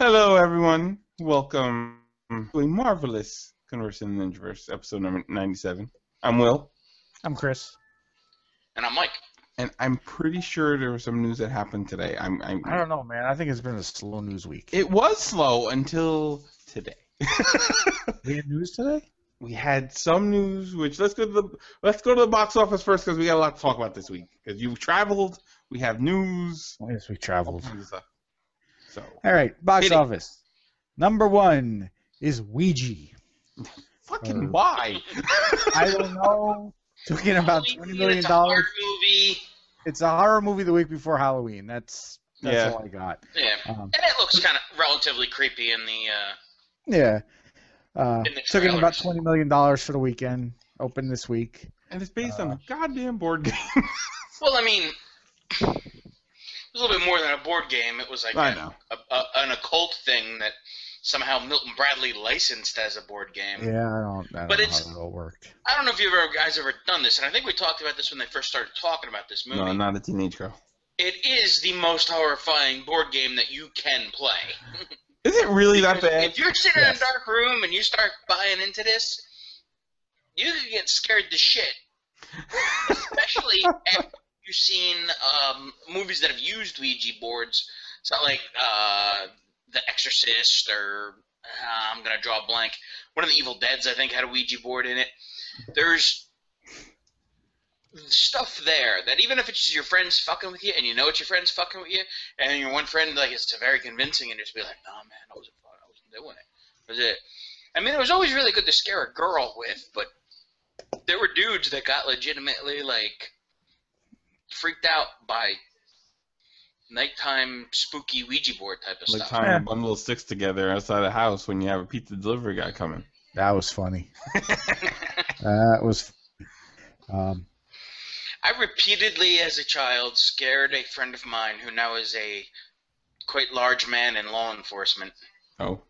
Hello, everyone. Welcome to a marvelous Converse in the Ninjaverse, episode number 97. I'm Will. I'm Chris. And I'm Mike. And I'm pretty sure there was some news that happened today. I don't know, man. I think it's been a slow news week. It was slow until today. We had news today? We had some news, which let's go to the box office first because we got a lot to talk about this week. Because you've traveled, we have news. Oh, yes, we traveled. So, all right, box office. Number one is Ouija. Fucking why? I don't know. Talking about $20 million. It's a horror movie. It's a horror movie the week before Halloween. That's all I got. Yeah, and it looks kind of relatively creepy in the. Yeah. In the took in about trailers. $20 million for the weekend. Opened this week. And it's based on a goddamn board game. Well, I mean, it was a little bit more than a board game. It was like an occult thing that somehow Milton Bradley licensed as a board game. Yeah, I don't know how it all worked. I don't know if you guys ever done this, and I think we talked about this when they first started talking about this movie. No, not a teenage girl. It is the most horrifying board game that you can play. Is it really that bad? If you're sitting in a dark room and you start buying into this, you could get scared to shit. Especially after you've seen movies that have used Ouija boards. It's not like The Exorcist or I'm going to draw a blank. One of the Evil Deads, I think, had a Ouija board in it. There's stuff there that even if it's just your friends fucking with you and you know it's your friends fucking with you and your one friend like it's very convincing and just be like, nah man, I wasn't doing it. Was it? I mean, it was always really good to scare a girl with, but there were dudes that got legitimately like freaked out by nighttime spooky Ouija board type of like stuff. tying a bundle of sticks together outside the house when you have a pizza delivery guy coming. That was funny. That was. I repeatedly, as a child, scared a friend of mine who now is a quite large man in law enforcement. Oh.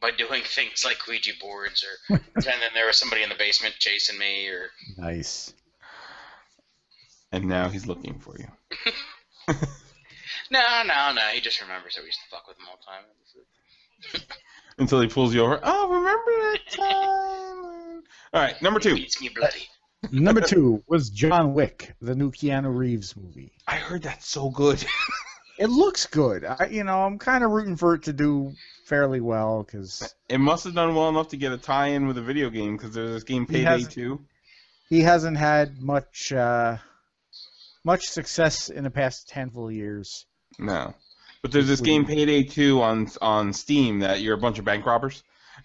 By doing things like Ouija boards or pretending there was somebody in the basement chasing me or... Nice. And now he's looking for you. No. He just remembers that we used to fuck with him all the time. Until he pulls you over. Oh, remember that time? All right, number two. It beats me bloody. Number two was John Wick, the new Keanu Reeves movie. I heard that's so good. It looks good. I'm kind of rooting for it to do fairly well because it must have done well enough to get a tie-in with a video game because there's this game Payday 2. He hasn't had much success in the past handful of years. No, but there's this game Payday 2 on Steam that you're a bunch of bank robbers.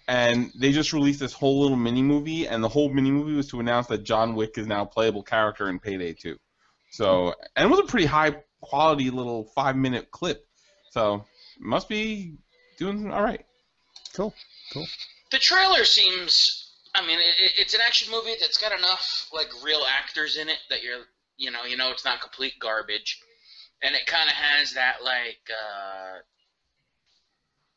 And they just released this whole little mini-movie, and the whole mini-movie was to announce that John Wick is now a playable character in Payday 2. So, and it was a pretty high-quality little 5-minute clip. So, it must be doing all right. Cool. The trailer seems... I mean, it's an action movie that's got enough, like, real actors in it that you know it's not complete garbage. And it kind of has that, like...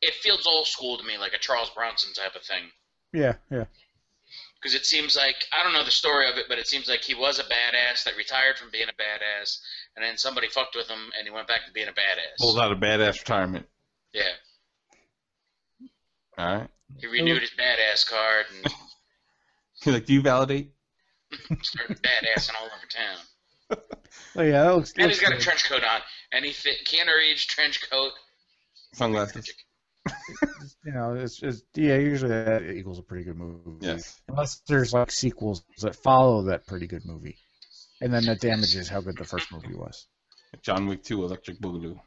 it feels old school to me, like a Charles Bronson type of thing. Yeah. Because it seems like, I don't know the story of it, but it seems like he was a badass that retired from being a badass, and then somebody fucked with him, and he went back to being a badass. Pulls out a badass retirement. Yeah. All right. He renewed his badass card, and He's like, do you validate? started badassing all over town. Oh, yeah, that looks And he's got a good. trench coat on, and he fit Keanu Reeves' trench coat. Sunglasses. Usually that equals a pretty good movie. Yes. Unless there's like sequels that follow that pretty good movie, and then that damages how good the first movie was. John Wick 2, Electric Boogaloo.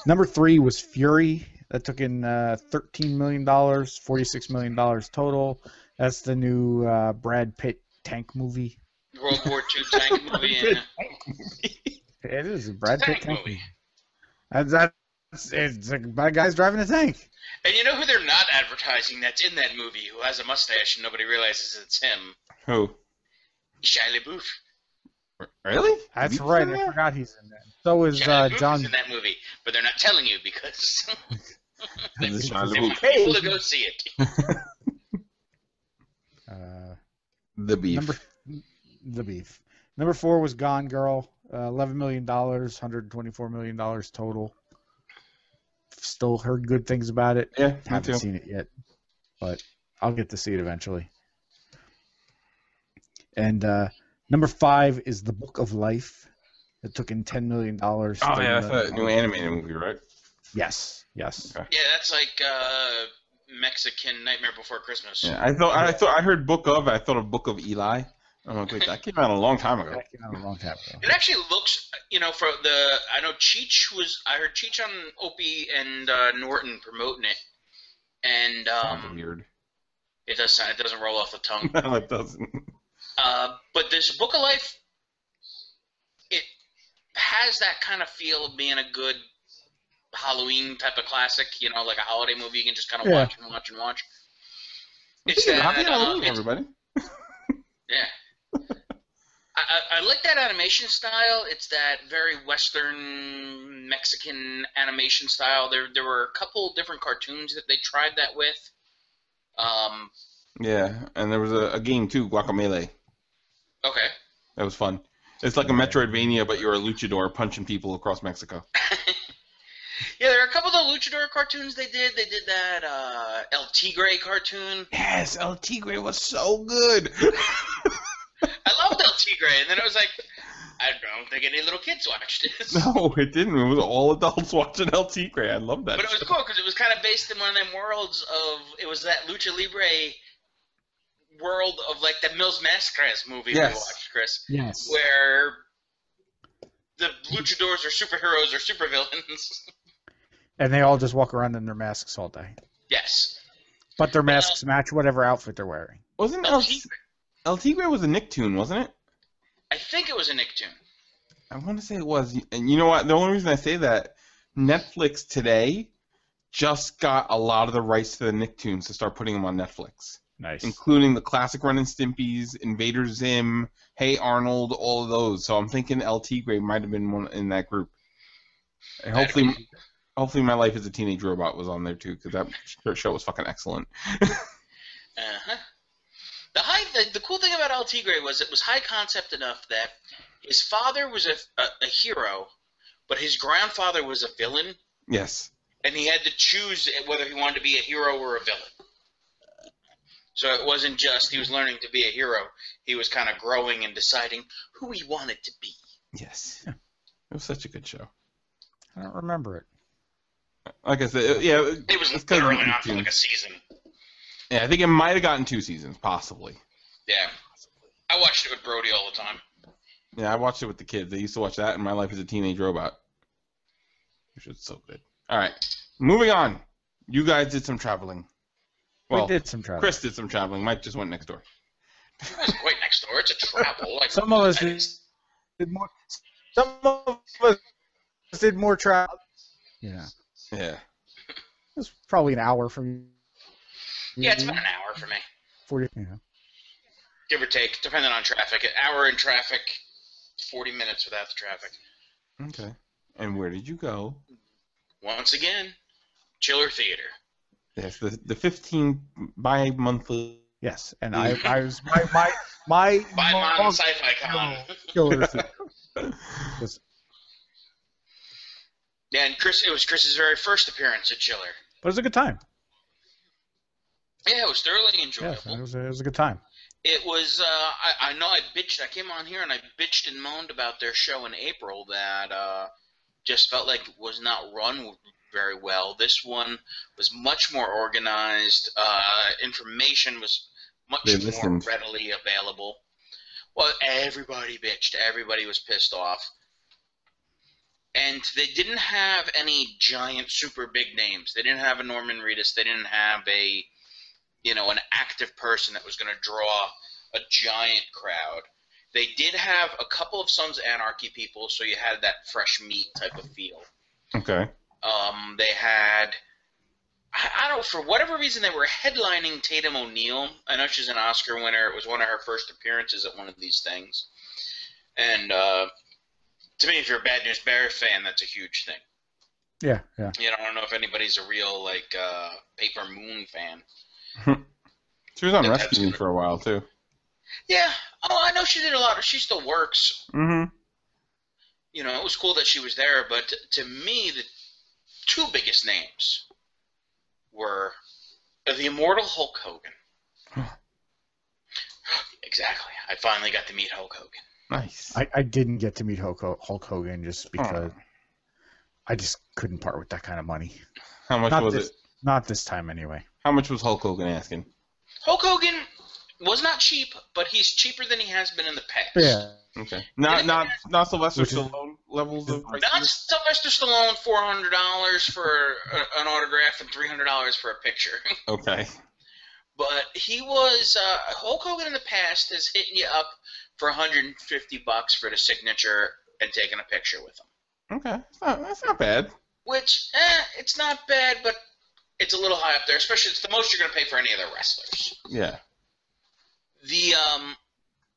Number three was Fury. That took in $13 million, $46 million total. That's the new Brad Pitt tank movie. World War II tank movie. It is a Brad Pitt tank tank movie. It's like bad guys driving a tank. And you know who they're not advertising that's in that movie who has a mustache and nobody realizes it's him? Who? Shia LaBeouf. Really? That's right. I forgot he's in that. So is Shia LaBeouf John. is in that movie, but they're not telling you because they This is want Shia LaBeouf. people to go see it. The beef. The beef. Number four was Gone Girl. $11 million, $124 million total. still heard good things about it. Yeah, me Haven't too. seen it yet, but I'll get to see it eventually. And number 5 is The Book of Life. It took in $10 million. Oh yeah, that's a new animated movie, right? Yes. Yeah, that's like Mexican Nightmare Before Christmas. Yeah, I heard Book of. I thought of Book of Eli. I'm like, wait, that came out a long time ago. That came out a long time ago. It actually looks, for I know I heard Cheech on Opie and Norton promoting it, and Sounds weird. it doesn't roll off the tongue. No, it doesn't. But this Book of Life, it has that kind of feel of being a good Halloween type of classic, like a holiday movie you can just kind of watch and watch and watch. It's Happy Halloween, everybody. Yeah. I like that animation style. It's that very Western Mexican animation style. There were a couple different cartoons that they tried that with. Yeah, and there was a game too, Guacamelee. Okay. That was fun. It's like a Metroidvania, but you're a luchador punching people across Mexico. Yeah, there are a couple of the luchador cartoons they did. They did that El Tigre cartoon. Yes, El Tigre was so good. I loved El Tigre, and then I was like, I don't think any little kids watched this. No, it didn't. It was all adults watching El Tigre. I love that. But it was cool because it was kind of based in one of them worlds of, it was that Lucha Libre world of like the Mills Mascaras movie we watched, Chris. Yes. Where the luchadors are superheroes or supervillains. And they all just walk around in their masks all day. Yes. But their masks match whatever outfit they're wearing. Wasn't El Tigre was a Nicktoon, wasn't it? I think it was a Nicktoon. I want to say it was. And you know what? The only reason I say that, Netflix today just got a lot of the rights to the Nicktoons to start putting them on Netflix. Nice. Including the classic Ren and Stimpy's, Invader Zim, Hey Arnold, all of those. So I'm thinking El Tigre might have been one in that group. And hopefully My Life as a Teenage Robot was on there too, because that show was fucking excellent. Uh-huh. The cool thing about El Tigre was it was high concept enough that his father was a hero, but his grandfather was a villain. Yes. And he had to choose whether he wanted to be a hero or a villain. So it wasn't just he was learning to be a hero. He was kind of growing and deciding who he wanted to be. Yes. It was such a good show. I don't remember it. Like I said, yeah. It was literally on for like a season. Yeah, I think it might have gotten 2 seasons, possibly. Yeah. I watched it with Brody all the time. Yeah, I watched it with the kids. They used to watch that in My Life as a Teenage Robot. Which was so good. All right. Moving on. You guys did some traveling. Well, we did some traveling. Chris did some traveling. Mike just went next door. It wasn't quite next door. It's a travel. Like, some of us did more. Some of us did more travel. Yeah. Yeah. It was probably an hour from you. Yeah, it's about an hour for me. 40. Yeah. Give or take, depending on traffic. An hour in traffic, 40 minutes without the traffic. Okay. And where did you go? Once again, Chiller Theater. Yes, the 15 bi-monthly. Yes, and I was my Bi-mon Sci-Fi Con. Killer. Yeah, and it was Chris's very first appearance at Chiller. But it was a good time. Yeah, it was thoroughly enjoyable. Yeah, it was a good time. It was, I know I came on here and I bitched and moaned about their show in April that just felt like it was not run very well. This one was much more organized. Information was much more readily available. Well, everybody bitched. Everybody was pissed off. And they didn't have any giant, super big names. They didn't have a Norman Reedus. They didn't have an active person that was going to draw a giant crowd. They did have a couple of Sons of Anarchy people, so you had that fresh meat type of feel. Okay. They had, I don't know, for whatever reason, they were headlining Tatum O'Neal. I know she's an Oscar winner. It was one of her first appearances at one of these things. And to me, if you're a Bad News Bears fan, that's a huge thing. Yeah. I don't know if anybody's a real, Paper Moon fan. She was on Rescue for a while, too. Yeah. Oh, I know she did a lot. She still works. Mm-hmm. It was cool that she was there, but to me, the two biggest names were the immortal Hulk Hogan. Exactly. I finally got to meet Hulk Hogan. Nice. I didn't get to meet Hulk Hogan just because I just couldn't part with that kind of money. How much was it? Not this time, anyway. How much was Hulk Hogan asking? Hulk Hogan was not cheap, but he's cheaper than he has been in the past. Yeah. Okay. Not Sylvester Stallone levels of price. Not Sylvester Stallone, $400 for an autograph and $300 for a picture. Okay. But he was Hulk Hogan in the past has hit you up for $150 for the signature and taking a picture with him. Okay, that's not bad. Which, it's not bad, but it's a little high up there. Especially, it's the most you're going to pay for any of the wrestlers. Yeah.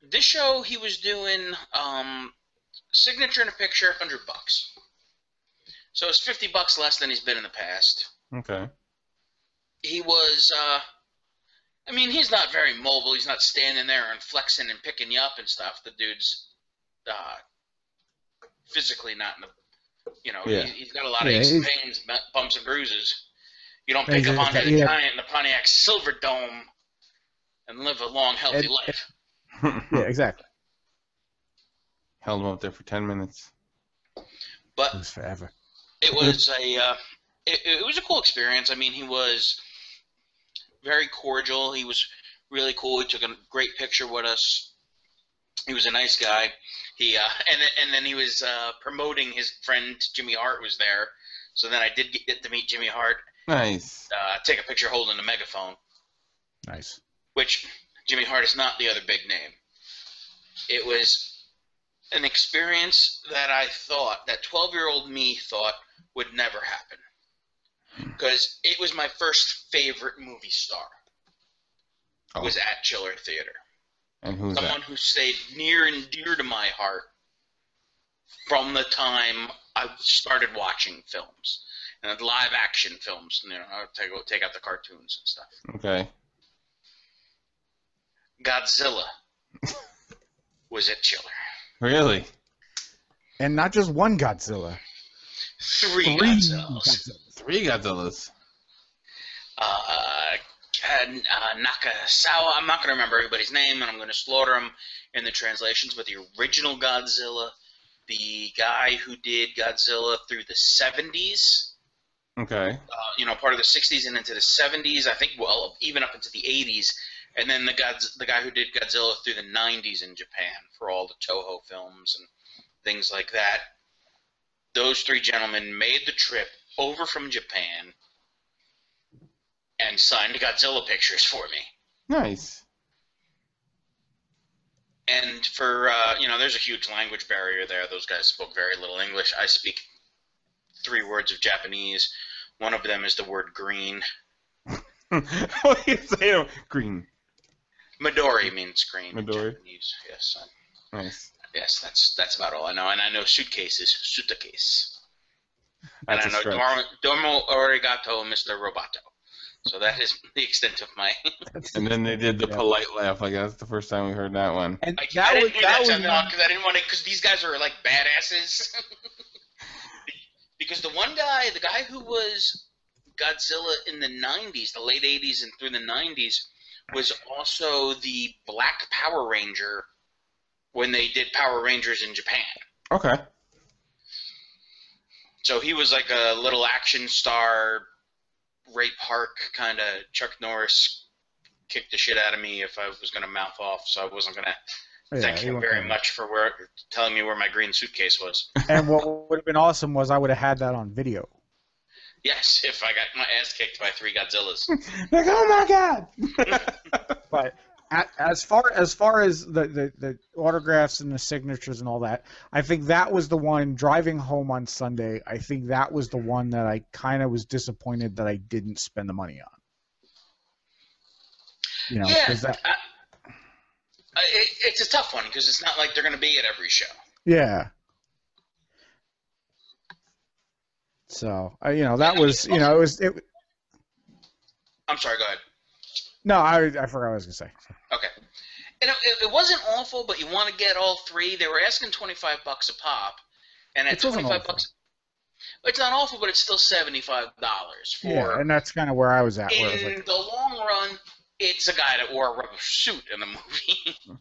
This show he was doing signature and a picture, $100. So it's $50 less than he's been in the past. Okay. He was. I mean, he's not very mobile. He's not standing there and flexing and picking you up and stuff. The dude's physically not in the. He's got a lot of aches and pains, bumps and bruises. You don't pick up onto the giant in the Pontiac Silverdome and live a long, healthy life. Yeah, exactly. Held him up there for 10 minutes. But it was forever. It was it was a cool experience. I mean, he was very cordial. He was really cool. He took a great picture with us. He was a nice guy. He and then he was promoting his friend Jimmy Hart was there. So then I did get to meet Jimmy Hart. Nice. Take a picture holding a megaphone. Nice. Which Jimmy Hart is not the other big name. It was an experience that I thought, that 12-year-old me thought would never happen. Because it was my first favorite movie star. Was at Chiller Theater. And who's Someone who stayed near and dear to my heart from the time I started watching films. And live action films. I would take out the cartoons and stuff. Okay. Godzilla was at Chiller. Really? And not just one Godzilla. Three Godzillas. Three Godzillas. Nakasawa, I'm not going to remember everybody's name, and I'm going to slaughter them in the translations, but the original Godzilla, the guy who did Godzilla through the 70s. Okay. Part of the 60s and into the 70s, I think, well, even up into the 80s. And then the guy who did Godzilla through the 90s in Japan for all the Toho films and things like that. Those three gentlemen made the trip over from Japan and signed Godzilla pictures for me. Nice. And for, there's a huge language barrier there. Those guys spoke very little English. I speak 3 words of Japanese. One of them is the word green. What do you say? Green. Midori means green. Midori. In Japanese. Yes. Nice. Yes, that's about all I know. And I know suitcase is suitcase. And I know Domo Arigato, Mr. Roboto. So that is the extent of my... And then they did the polite laugh. Like, that's the first time we heard that one. And I didn't do that because I didn't want to... Because these guys are, like, badasses. Because the guy who was Godzilla in the 90s, the late 80s and through the 90s, was also the Black Power Ranger when they did Power Rangers in Japan. Okay. So he was like a little action star, Ray Park kind of Chuck Norris kicked the shit out of me if I was going to mouth off, so I wasn't going to thank him very much for telling me where my green suitcase was. And what would have been awesome was I would have had that on video. Yes, if I got my ass kicked by 3 Godzillas. Like, oh my god! But as far as the autographs and the signatures and all that, I think that was the one driving home on Sunday. I think that was the one that I kind of was disappointed that I didn't spend the money on. It's a tough one because it's not like they're going to be at every show. Yeah. So that was it. I'm sorry. Go ahead. No, I forgot what I was gonna say. Okay. And it wasn't awful, but you want to get all 3. They were asking $25 a pop, and at $25, It's not awful, but it's still $75 for. Yeah, and that's kind of where I was at. Where I was In like, the long run, it's a guy that wore a rubber suit in a movie.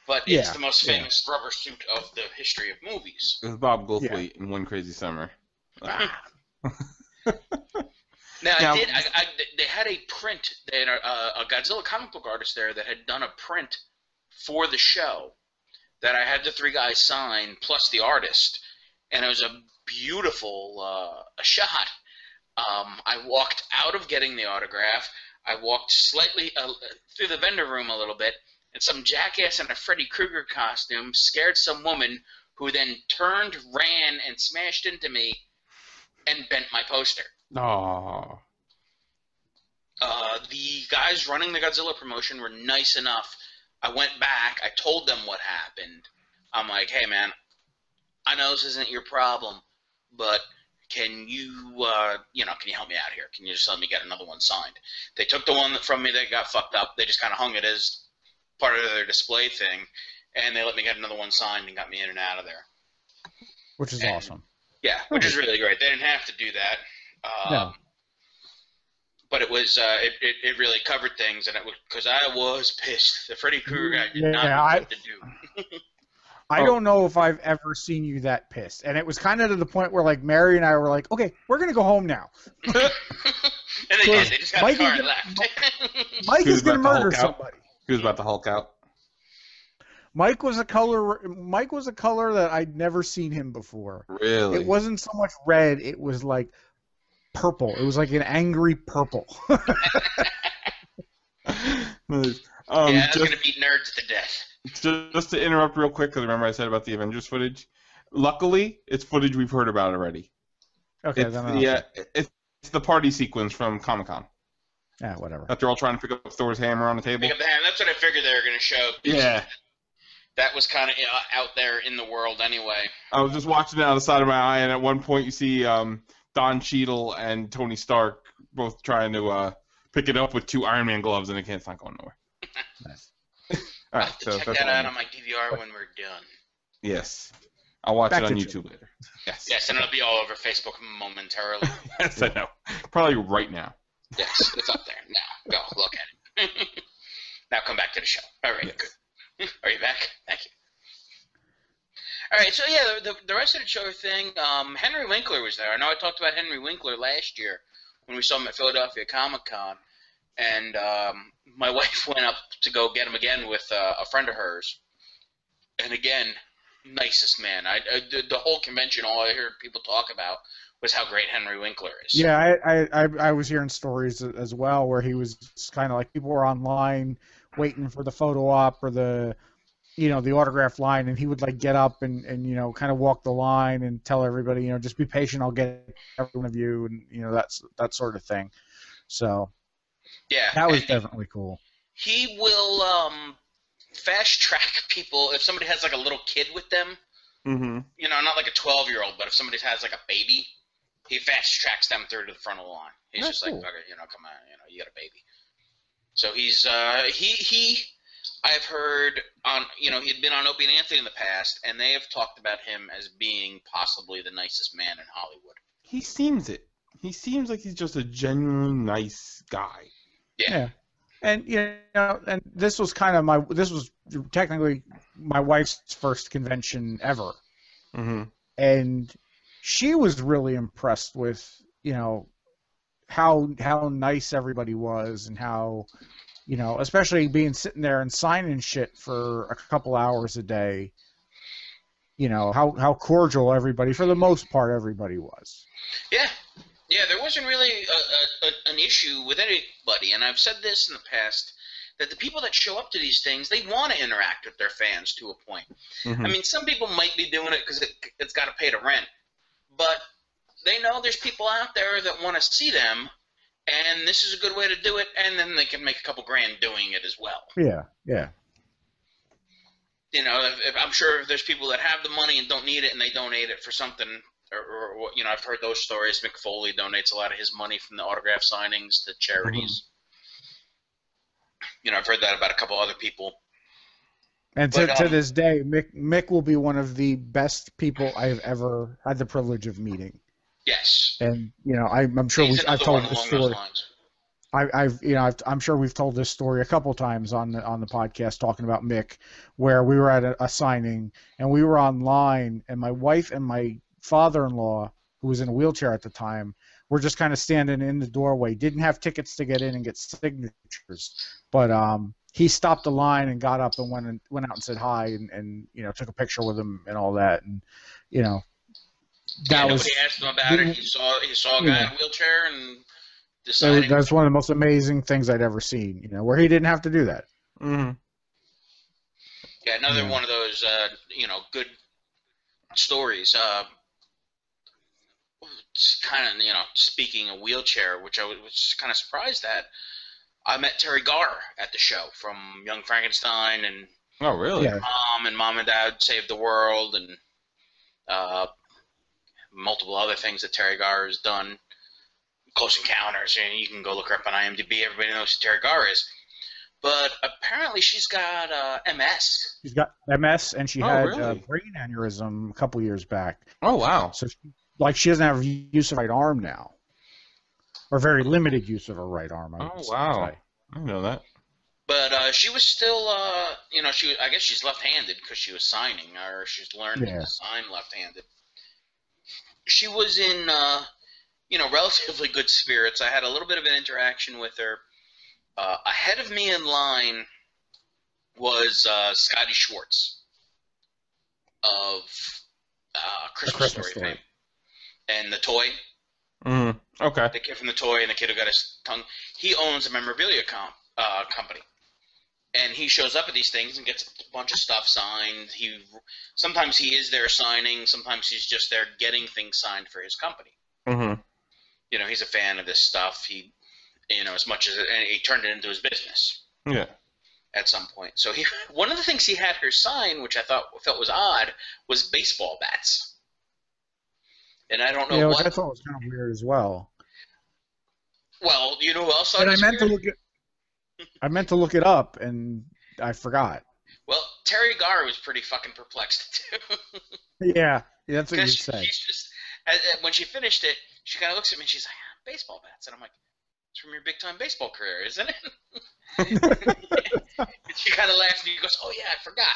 But it's Yeah, the most famous rubber suit of the history of movies. It was Bob Goldthwait in One Crazy Summer. Now, they had a print. They had a Godzilla comic book artist there that had done a print for the show that I had the three guys sign, plus the artist. And it was a beautiful shot. I walked out of getting the autograph. I walked slightly through the vendor room a little bit, and some jackass in a Freddy Krueger costume scared some woman who then turned, ran, and smashed into me and bent my poster. Oh. The guys running the Godzilla promotion were nice enough. I went back. I told them what happened. I'm like, hey, man, I know this isn't your problem, but can you help me out here? Can you just let me get another one signed? They took the one from me that got fucked up. They just kind of hung it as part of their display thing, and they let me get another one signed and got me in and out of there. which is awesome. Yeah, which is really great. They didn't have to do that. No. But it was it really covered things, and it was because I was pissed. The Freddy Krueger guy did not know what to do. I don't know if I've ever seen you that pissed, and it was kind of to the point where like Mary and I were like, okay, we're gonna go home now. And they did. They just got the car and left. Mike is gonna murder somebody. He was about to Hulk out. Mike was a color that I'd never seen him before. Really? It wasn't so much red; it was like purple. It was like an angry purple. Nice. That's going to beat nerds to death. Just to interrupt real quick, because remember I said about the Avengers footage? Luckily, it's footage we've heard about already. Okay, it's the party sequence from Comic-Con. Yeah, whatever. That they're all trying to pick up Thor's hammer on the table. Pick up the hammer. That's what I figured they were going to show. Yeah. That was kind of out there in the world anyway. I was just watching it out of the side of my eye, and at one point you see Don Cheadle and Tony Stark both trying to pick it up with two Iron Man gloves, and it's not going nowhere. Nice. All right, I'll have to check that out on my DVR when we're done. Yes. I'll watch it on YouTube later. Yes. Yes, and it'll be all over Facebook momentarily. Yes, I know. Probably right now. Yes, it's up there. Now, go look at it. Now come back to the show. All right, Yes. good. Are you back? Thank you. All right, so yeah, the rest of the show thing, Henry Winkler was there. I know I talked about Henry Winkler last year when we saw him at Philadelphia Comic-Con, and my wife went up to go get him again with a friend of hers. And again, nicest man. The whole convention, all I heard people talk about was how great Henry Winkler is. Yeah, I was hearing stories as well where he was kind of like people were online waiting for the photo op or the autograph line, and he would like get up and kind of walk the line and tell everybody, just be patient, I'll get every one of you, and that sort of thing. So yeah, that was definitely cool. He will fast track people if somebody has like a little kid with them. Mm-hmm. Not like a 12-year-old, but if somebody has like a baby, he fast tracks them through to the front of the line. He's That's just cool. like, okay, come on, you got a baby. So he's I've heard on he'd been on Opie and Anthony in the past, and they have talked about him as being possibly the nicest man in Hollywood. He seems it. He seems like he's just a genuinely nice guy. Yeah. And and this was technically my wife's first convention ever. Mm-hmm. And she was really impressed with, how nice everybody was, and how, especially sitting there and signing shit for a couple hours a day, how cordial everybody, for the most part, everybody was. Yeah, there wasn't really an issue with anybody, and I've said this in the past, that the people that show up to these things, they want to interact with their fans to a point. Mm-hmm. I mean, some people might be doing it because it's got to pay the rent, but they know there's people out there that want to see them, and this is a good way to do it, and then they can make a couple grand doing it as well. Yeah. I'm sure if there's people that have the money and don't need it, and they donate it for something, or I've heard those stories. Mick Foley donates a lot of his money from the autograph signings to charities. Mm-hmm. I've heard that about a couple other people. And to this day, Mick will be one of the best people I've ever had the privilege of meeting. Yes. And I'm sure He's I've another told one this along those story. lines. I'm sure we've told this story a couple times on the podcast talking about Mick, where we were at a signing and we were online, and my wife and my father-in-law, who was in a wheelchair at the time, were just kind of standing in the doorway. Didn't have tickets to get in and get signatures, but he stopped the line and got up and went out and said hi and took a picture with him and all that, and that was. Nobody asked him about it. He saw a guy in a wheelchair and decided. That's one of the most amazing things I'd ever seen. Where he didn't have to do that. Mm-hmm. Yeah, another one of those good stories. It's kind of speaking of wheelchair, which I was kind of surprised at. I met Terry Garr at the show from Young Frankenstein and Oh, really? Yeah. Mom and Dad Saved the World and multiple other things that Terry Garr has done. Close Encounters, and you can go look her up on IMDb. Everybody knows who Terry Garr is. But apparently she's got MS. She's got MS, and she had really? a brain aneurysm a couple years back. Oh, wow. So, she doesn't have use of her right arm now, or very limited use of her right arm. I would Oh, wow. say. I didn't know that. But she was still, I guess she's left-handed because she was signing, or she's learning to sign left-handed. She was in, relatively good spirits. I had a little bit of an interaction with her. Ahead of me in line was Scotty Schwartz of Christmas Story fame. And the toy. Okay. The kid from the toy and the kid who got his tongue. He owns a memorabilia company. And he shows up at these things and gets a bunch of stuff signed. Sometimes he is there signing. Sometimes he's just there getting things signed for his company. Mm-hmm. He's a fan of this stuff. He, as much as and he turned it into his business. Yeah. At some point. So one of the things he had her sign, which I felt was odd, was baseball bats. And I don't know what. I thought was kind of weird as well. Well, you know who else? And I meant to look it up, and I forgot. Well, Terry Garr was pretty fucking perplexed too. Yeah, that's what you say. She's just when she finished it, she kind of looks at me and she's like, "Baseball bats," and I'm like, "It's from your big-time baseball career, isn't it?" And she kind of laughs and she goes, "Oh yeah, I forgot."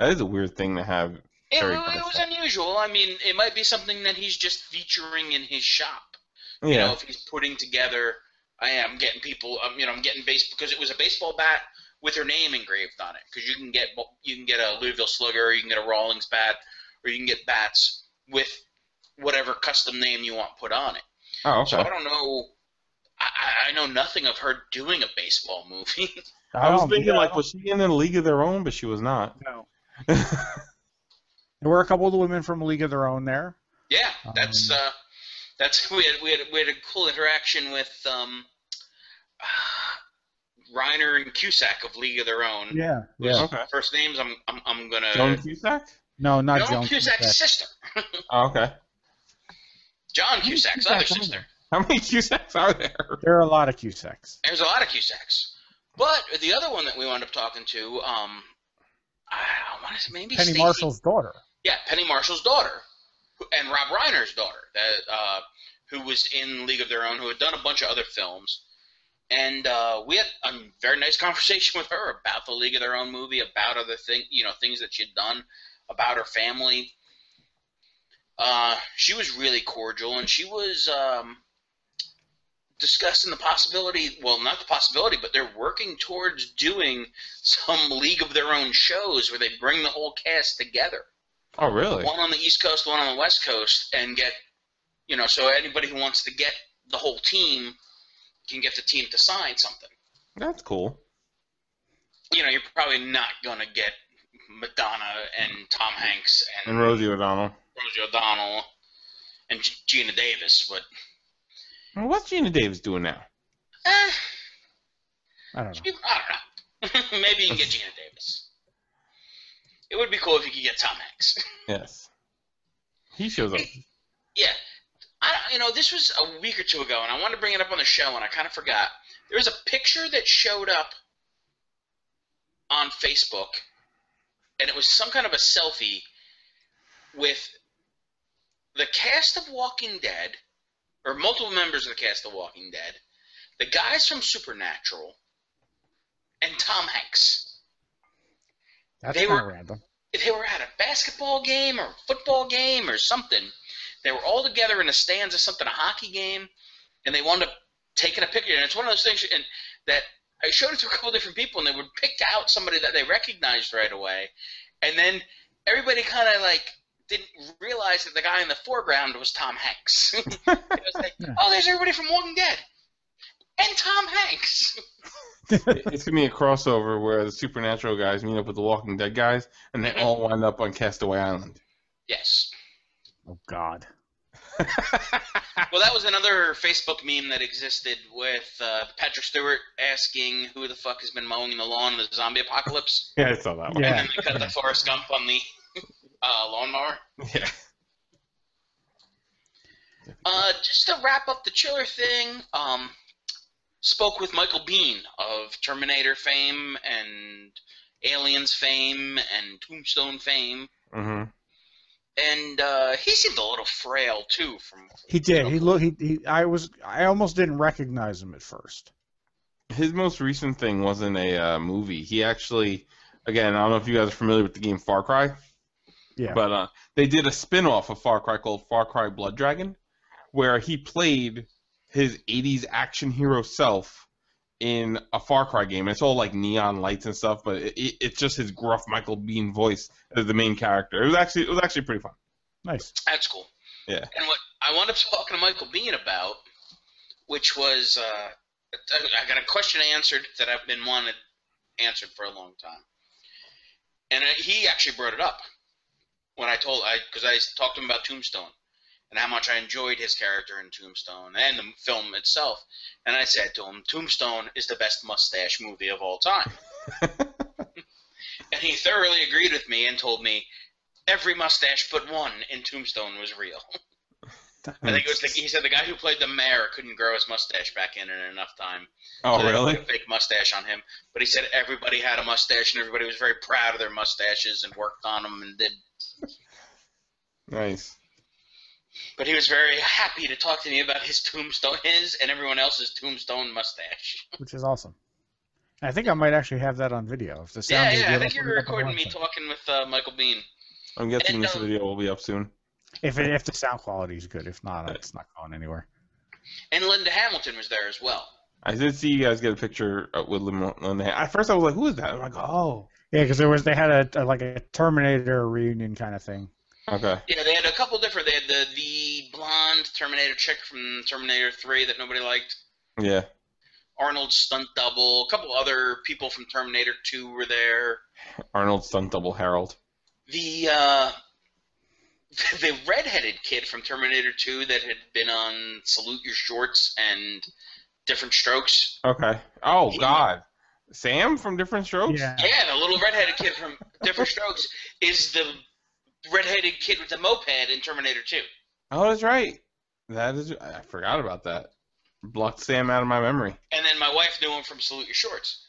That is a weird thing to have. It was unusual. I mean, it might be something that he's just featuring in his shop. Yeah. If he's putting together, I'm getting people. I'm getting because it was a baseball bat with her name engraved on it. Because you can get a Louisville Slugger, you can get a Rawlings bat, or you can get bats with whatever custom name you want put on it. Oh, okay. So I don't know. I know nothing of her doing a baseball movie. I was thinking, was she in a League of Their Own? But she was not. No. There were a couple of the women from A League of Their Own there. Yeah, that's we had a cool interaction with Reiner and Cusack of League of Their Own. Yeah. Okay. First names I'm gonna. Joan Cusack? No, not Joan Joan Cusack's sister. Oh, okay. John Cusack's other sister. How many Cusacks are there? There are a lot of Cusacks. There's a lot of Cusacks. But the other one that we wound up talking to, I want to say maybe Penny Stacey. Marshall's daughter. Yeah, Penny Marshall's daughter, and Rob Reiner's daughter, who was in League of Their Own, who had done a bunch of other films. And we had a very nice conversation with her about the League of Their Own movie, about other things that she'd done, about her family. She was really cordial, and she was discussing the possibility, well, not the possibility, but they're working towards doing some League of Their Own shows where they bring the whole cast together. Oh, really? One on the East Coast, one on the West Coast, and get, so anybody who wants to get the whole team can get the team to sign something. That's cool. You're probably not going to get Madonna and Tom Hanks and Rosie O'Donnell. And Gina Davis, but... Well, what's Gina Davis doing now? I don't know. Maybe you can get Gina Davis. It would be cool if you could get Tom Hanks. Yes. He shows up. Yeah. This was a week or two ago, and I wanted to bring it up on the show, and I kind of forgot. There was a picture that showed up on Facebook, and it was some kind of a selfie with the cast of Walking Dead, or multiple members of the cast of Walking Dead, the guys from Supernatural, and Tom Hanks. That's kind of random. They were at a basketball game or football game or something. They were all together in the stands of something, a hockey game, and they wound up taking a picture. And it's one of those things that I showed it to a couple different people, and they would pick out somebody that they recognized right away. And then everybody kind of like didn't realize that the guy in the foreground was Tom Hanks. It was like, oh, there's everybody from Walking Dead. And Tom Hanks. It's going to be a crossover where the Supernatural guys meet up with the Walking Dead guys, and they all wind up on Castaway Island. Yes. Oh, God. Well, that was another Facebook meme that existed with Patrick Stewart asking who the fuck has been mowing the lawn in the zombie apocalypse. Yeah, I saw that one. Yeah. And then they cut the Forrest Gump on the lawnmower. Yeah. Just to wrap up the chiller thing, spoke with Michael Biehn of Terminator fame and Aliens fame and Tombstone fame. Mm-hmm. And he seemed a little frail too. He did. I almost didn't recognize him at first. His most recent thing wasn't a movie. He actually, again, I don't know if you guys are familiar with the game Far Cry. Yeah. But they did a spin-off of Far Cry called Far Cry Blood Dragon, where he played his 80s action hero self in a Far Cry game. It's all like neon lights and stuff, but it's just his gruff Michael Biehn voice as the main character. It was actually pretty fun. Nice. That's cool. Yeah. And what I wound up talking to Michael Biehn about, which was I got a question answered that I've been wanting answered for a long time, and he actually brought it up when because I talked to him about Tombstone and how much I enjoyed his character in Tombstone and the film itself. And I said to him, Tombstone is the best mustache movie of all time. And he thoroughly agreed with me and told me every mustache but one in Tombstone was real. I think it was he said the guy who played the mayor couldn't grow his mustache back in enough time. Oh, so really? They put a fake mustache on him. But he said everybody had a mustache and everybody was very proud of their mustaches and worked on them and did. Nice. But he was very happy to talk to me about his and everyone else's Tombstone mustache. Which is awesome. I think I might actually have that on video. If the sound is good, I think you're recording me talking with Michael Biehn. I'm guessing this video will be up soon. If the sound quality is good. If not, it's not going anywhere. And Linda Hamilton was there as well. I did see you guys get a picture with Linda. At first, I was like, "Who is that?" I'm like, "Oh, yeah," because they had a Terminator reunion kind of thing. Okay. Yeah, they had a couple different. They had the blonde Terminator chick from Terminator 3 that nobody liked. Yeah. Arnold's stunt double. A couple other people from Terminator 2 were there. Arnold's stunt double, Harold. The redheaded kid from Terminator 2 that had been on Salute Your Shorts and Different Strokes. Okay. Oh, God. Sam from Different Strokes? Yeah, the little redheaded kid from Different Strokes is the redheaded kid with the moped in Terminator 2. Oh, that's right. I forgot about that. Blocked Sam out of my memory. And then my wife knew him from Salute Your Shorts.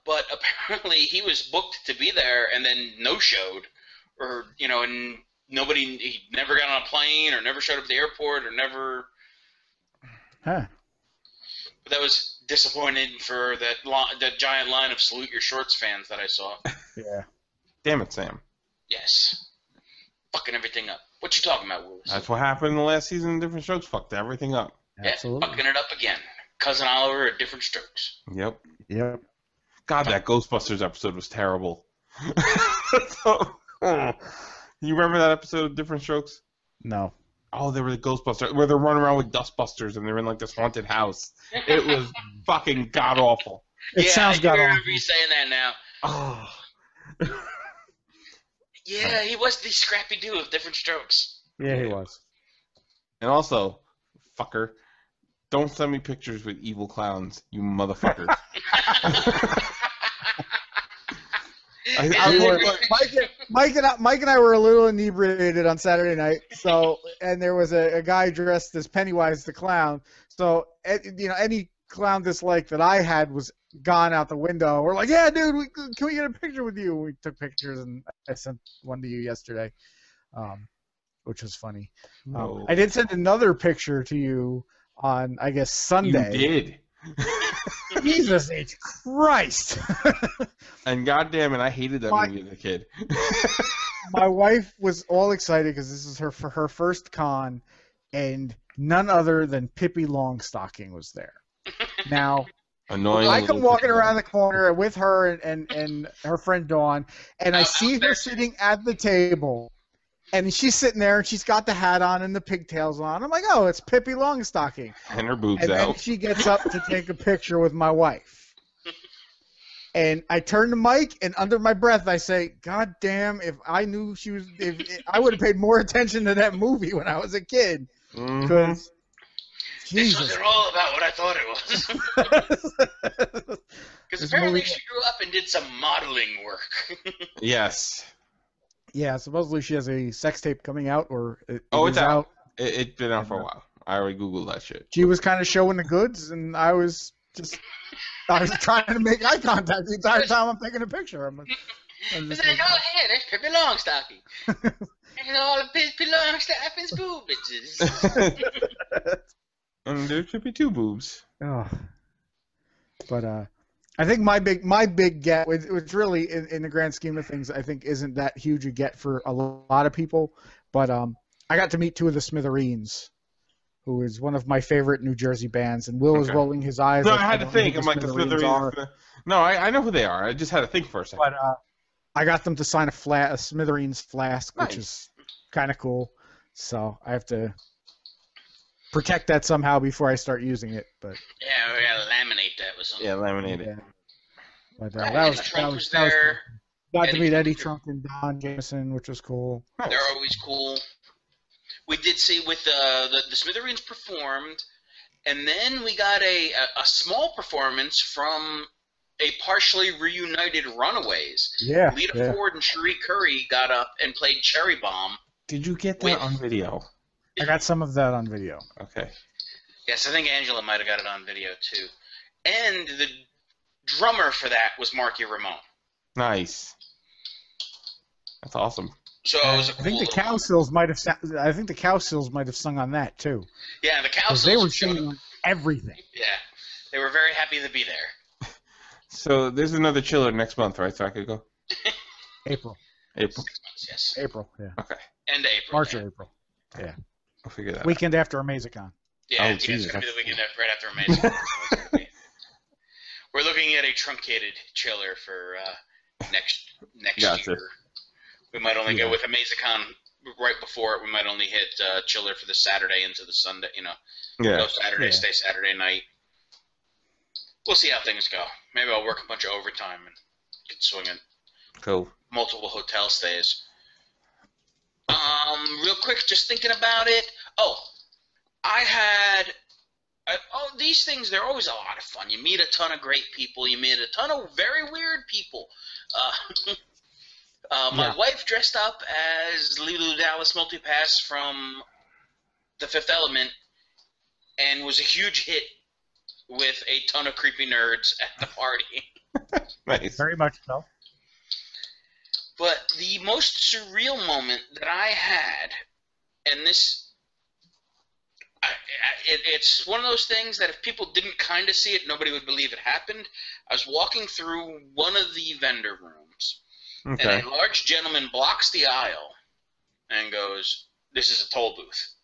But apparently he was booked to be there and then no-showed. Or, and he never got on a plane or never showed up at the airport or never... Huh. But that was disappointing for that giant line of Salute Your Shorts fans that I saw. Yeah. Damn it, Sam. Yes. Fucking everything up. What you talking about, Willis? That's what happened in the last season of Different Strokes. Fucked everything up. Absolutely. Yeah, fucking it up again. Cousin Oliver at Different Strokes. Yep. Yep. God, that Ghostbusters episode was terrible. You remember that episode of Different Strokes? No. Oh, they were the Ghostbusters, where they're running around with dustbusters and they're in like this haunted house. It was fucking god awful. It sounds god awful. I awful. hear you saying that now. Oh. Yeah, he was the Scrappy Doo of Different Strokes. Yeah, he was. And also, fucker, don't send me pictures with evil clowns, you motherfucker. Mike and I were a little inebriated on Saturday night. So, and there was a guy dressed as Pennywise the clown. So, any clown dislike that I had was gone out the window. We're like, yeah, dude, can we get a picture with you? We took pictures, and I sent one to you yesterday. which was funny. No. I did send another picture to you on, I guess, Sunday. You did. Jesus H. Christ. And goddamn it, I hated that movie as a kid. My wife was all excited because this is her for her first con, and none other than Pippi Longstocking was there. Now, Annoying. I come walking around the corner with her and her friend Dawn, and I see her sitting at the table, and she's sitting there, and she's got the hat on and the pigtails on. I'm like, oh, it's Pippi Longstocking. And her boobs And then out. she gets up to take a picture with my wife. And I turn the mic, and under my breath, I say, God damn, if I knew she was, I would have paid more attention to that movie when I was a kid. Because, This wasn't all about what I thought it was. Because apparently she grew up and did some modeling work. Yes. Yeah, supposedly she has a sex tape coming out, or It's out. It's been out for a while. I already Googled that shit. She was kind of showing the goods, and I was trying to make eye contact the entire time I'm taking a picture. I'm just like, oh, hey, that's Pippi Longstocking. And all of Pippi Longstocking's boobs. And there should be 2 boobs. Oh. But I think my big get, which really in the grand scheme of things, I think isn't that huge a get for a lot of people. But I got to meet 2 of the Smithereens, who is one of my favorite New Jersey bands, and Will was rolling his eyes. No, like, I had to think. I'm like, the Smithereens. No, I know who they are. I just had to think for a second. But I got them to sign a Smithereens flask, which is kind of cool. So I have to protect that somehow before I start using it. But yeah, we gotta laminate that with something. Yeah, laminate it. But Trump was there. Got to meet Eddie Trunk and Don Jameson, which was cool. Nice. They're always cool. We did see with the Smithereens performed, and then we got a small performance from a partially reunited Runaways. Yeah. Lita Ford and Cherie Curry got up and played Cherry Bomb. Did you get that on video? I got some of that on video. Okay. Yes, I think Angela might have got it on video too. And the drummer for that was Marky Ramone. Nice. That's awesome. So it was a cool I think the Cowsills might have. I think the Cowsills might have sung on that too. Yeah, the Cowsills. They were singing on everything. Yeah, they were very happy to be there. So there's another chiller next month, right? So I could go. April. 6 months, yes. April. Yeah. Okay. End of April. March or April. Yeah. I'll figure that Weekend after Amazicon. Yeah, Oh, it's Jesus, going to be the weekend right after Amazing. We're looking at a truncated chiller for next Gotcha. year. We might only go with Amazicon right before it. We might only hit chiller for the Saturday into the Sunday. Go Saturday, stay Saturday night. We'll see how things go. Maybe I'll work a bunch of overtime and get swinging. Cool. Multiple hotel stays. Real quick, just thinking about it. These things, they're always a lot of fun. You meet a ton of great people. You meet a ton of very weird people. My wife dressed up as Leeloo Dallas Multipass from The Fifth Element and was a huge hit with a ton of creepy nerds at the party. Nice. Very much so. But the most surreal moment that I had, and it's one of those things that if people didn't kind of see it, nobody would believe it happened. I was walking through one of the vendor rooms, and a large gentleman blocks the aisle and goes, "This is a toll booth."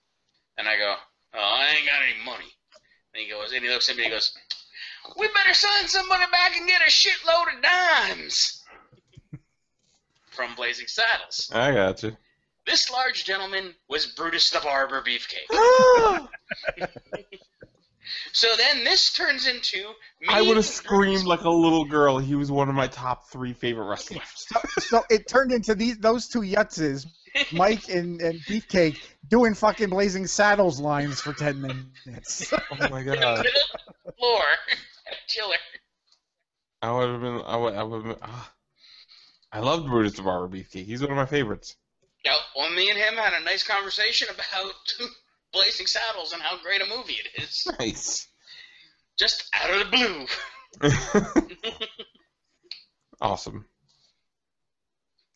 And I go, "Oh, I ain't got any money." And he looks at me and he goes, "We better send somebody back and get a shitload of dimes." From Blazing Saddles. I got you. This large gentleman was Brutus the Barber Beefcake. So then this turns into me. I would have screamed like a little girl. He was one of my top 3 favorite wrestlers. So it turned into those two yutzes, Mike and Beefcake, doing fucking Blazing Saddles lines for 10 minutes. Oh my god. Floor. Chiller. I would have been. I loved Brutus the Barber Beefcake. He's one of my favorites. Yeah, well, me and him had a nice conversation about Blazing Saddles and how great a movie it is. Nice. Just out of the blue. Awesome.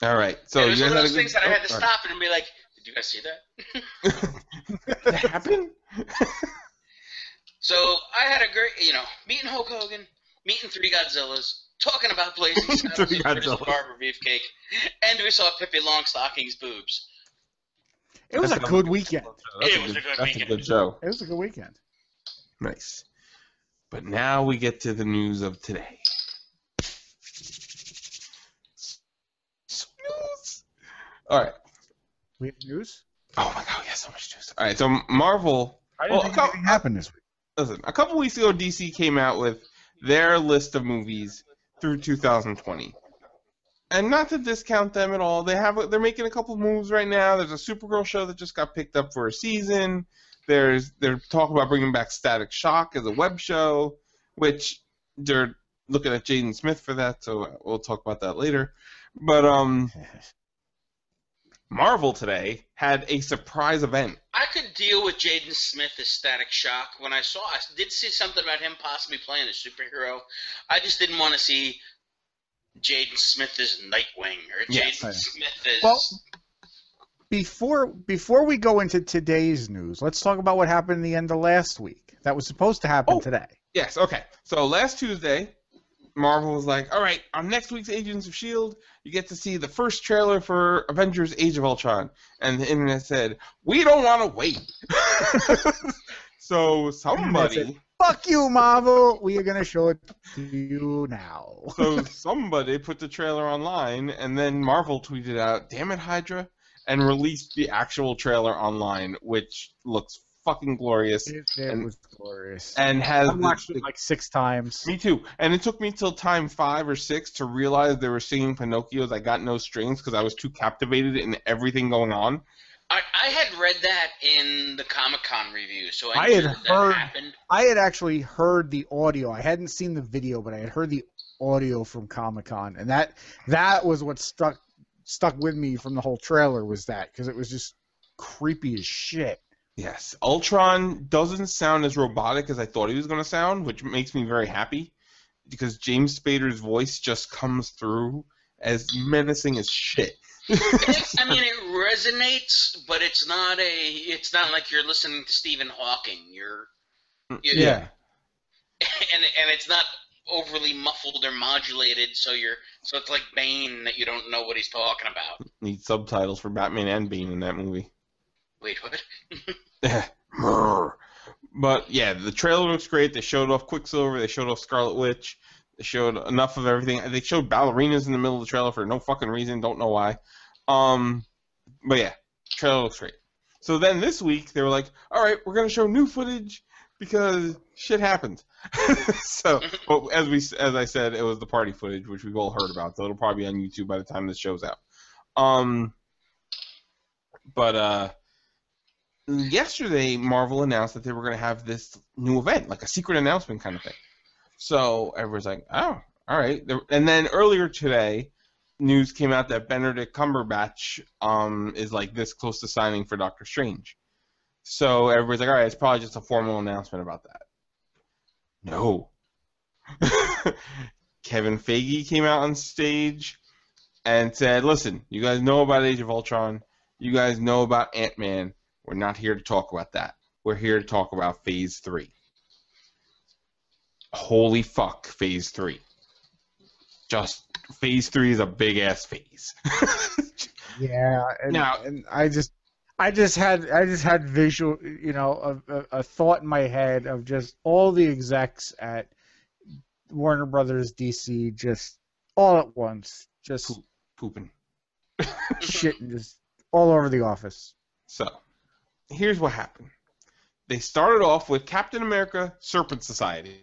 All right. So it was you one guys of had those a good. things that I had to all stop and be like, "Did you guys see that?" right. That happened. So I had a great, meeting Hulk Hogan, meeting three Godzillas, talking about Blazing Saddles Three and Curtis the Godzillas. Barber Beefcake, and we saw Pippi Longstocking's boobs. It was a That sounds good like weekend. It was a good That's weekend. a good show. It was a good weekend. Nice. But now we get to the news of today. News. All right. We have news. Oh my God, we have so much news. All right. So Marvel. I didn't think anything happened this week. Listen, a couple weeks ago, DC came out with their list of movies through 2020. And not to discount them at all, they're making a couple moves right now. There's a Supergirl show that just got picked up for a season. They're talking about bringing back Static Shock as a web show, which they're looking at Jaden Smith for that, so we'll talk about that later. But Marvel today had a surprise event. I could deal with Jaden Smith as Static Shock. I did see something about him possibly playing a superhero. I just didn't want to see Jaden Smith as Nightwing or Jaden Smith as... Well, before we go into today's news, let's talk about what happened at the end of last week. That was supposed to happen today. Yes, okay. So last Tuesday, Marvel was like, all right, on next week's Agents of S.H.I.E.L.D., you get to see the first trailer for Avengers Age of Ultron. And the internet said, we don't want to wait. So somebody... Fuck you, Marvel. We are going to show it to you now. So somebody put the trailer online, and then Marvel tweeted out, damn it, Hydra, and released the actual trailer online, which looks fucking glorious. It was glorious. And has... I watched it like 6 times. Me too. And it took me till time 5 or 6 to realize they were singing Pinocchio's I Got No Strings because I was too captivated in everything going on. I had read that in the Comic-Con review, so I knew that happened. I had actually heard the audio. I hadn't seen the video, but I had heard the audio from Comic-Con, and that was what stuck with me from the whole trailer was that, because it was just creepy as shit. Yes. Ultron doesn't sound as robotic as I thought he was going to sound, which makes me very happy, because James Spader's voice just comes through as menacing as shit. It resonates, but it's not like you're listening to Stephen Hawking. Yeah. And it's not overly muffled or modulated, so it's like Bane that you don't know what he's talking about. Need subtitles for Batman and Bane in that movie. Wait, what? But yeah, the trailer looks great. They showed off Quicksilver. They showed off Scarlet Witch. They showed enough of everything. They showed ballerinas in the middle of the trailer for no fucking reason. Don't know why. But yeah, trailer looks great. So then this week they were like, all right, we're gonna show new footage because shit happened. So, well, as I said, it was the party footage, which we've all heard about. So it'll probably be on YouTube by the time this show's out. But yesterday Marvel announced that they were gonna have this new event, like a secret announcement kind of thing. So everyone's like, oh, all right. And then earlier today, news came out that Benedict Cumberbatch is like this close to signing for Doctor Strange. So everybody's like, all right, it's probably just a formal announcement about that. No. Kevin Feige came out on stage and said, listen, you guys know about Age of Ultron. You guys know about Ant-Man. We're not here to talk about that. We're here to talk about Phase 3. Holy fuck, Phase 3. Just, Phase 3 is a big-ass phase. Yeah, and I just had visual, a thought in my head of just all the execs at Warner Brothers DC just all at once, just pooping. shit, and just all over the office. So, here's what happened. They started off with Captain America Serpent Society,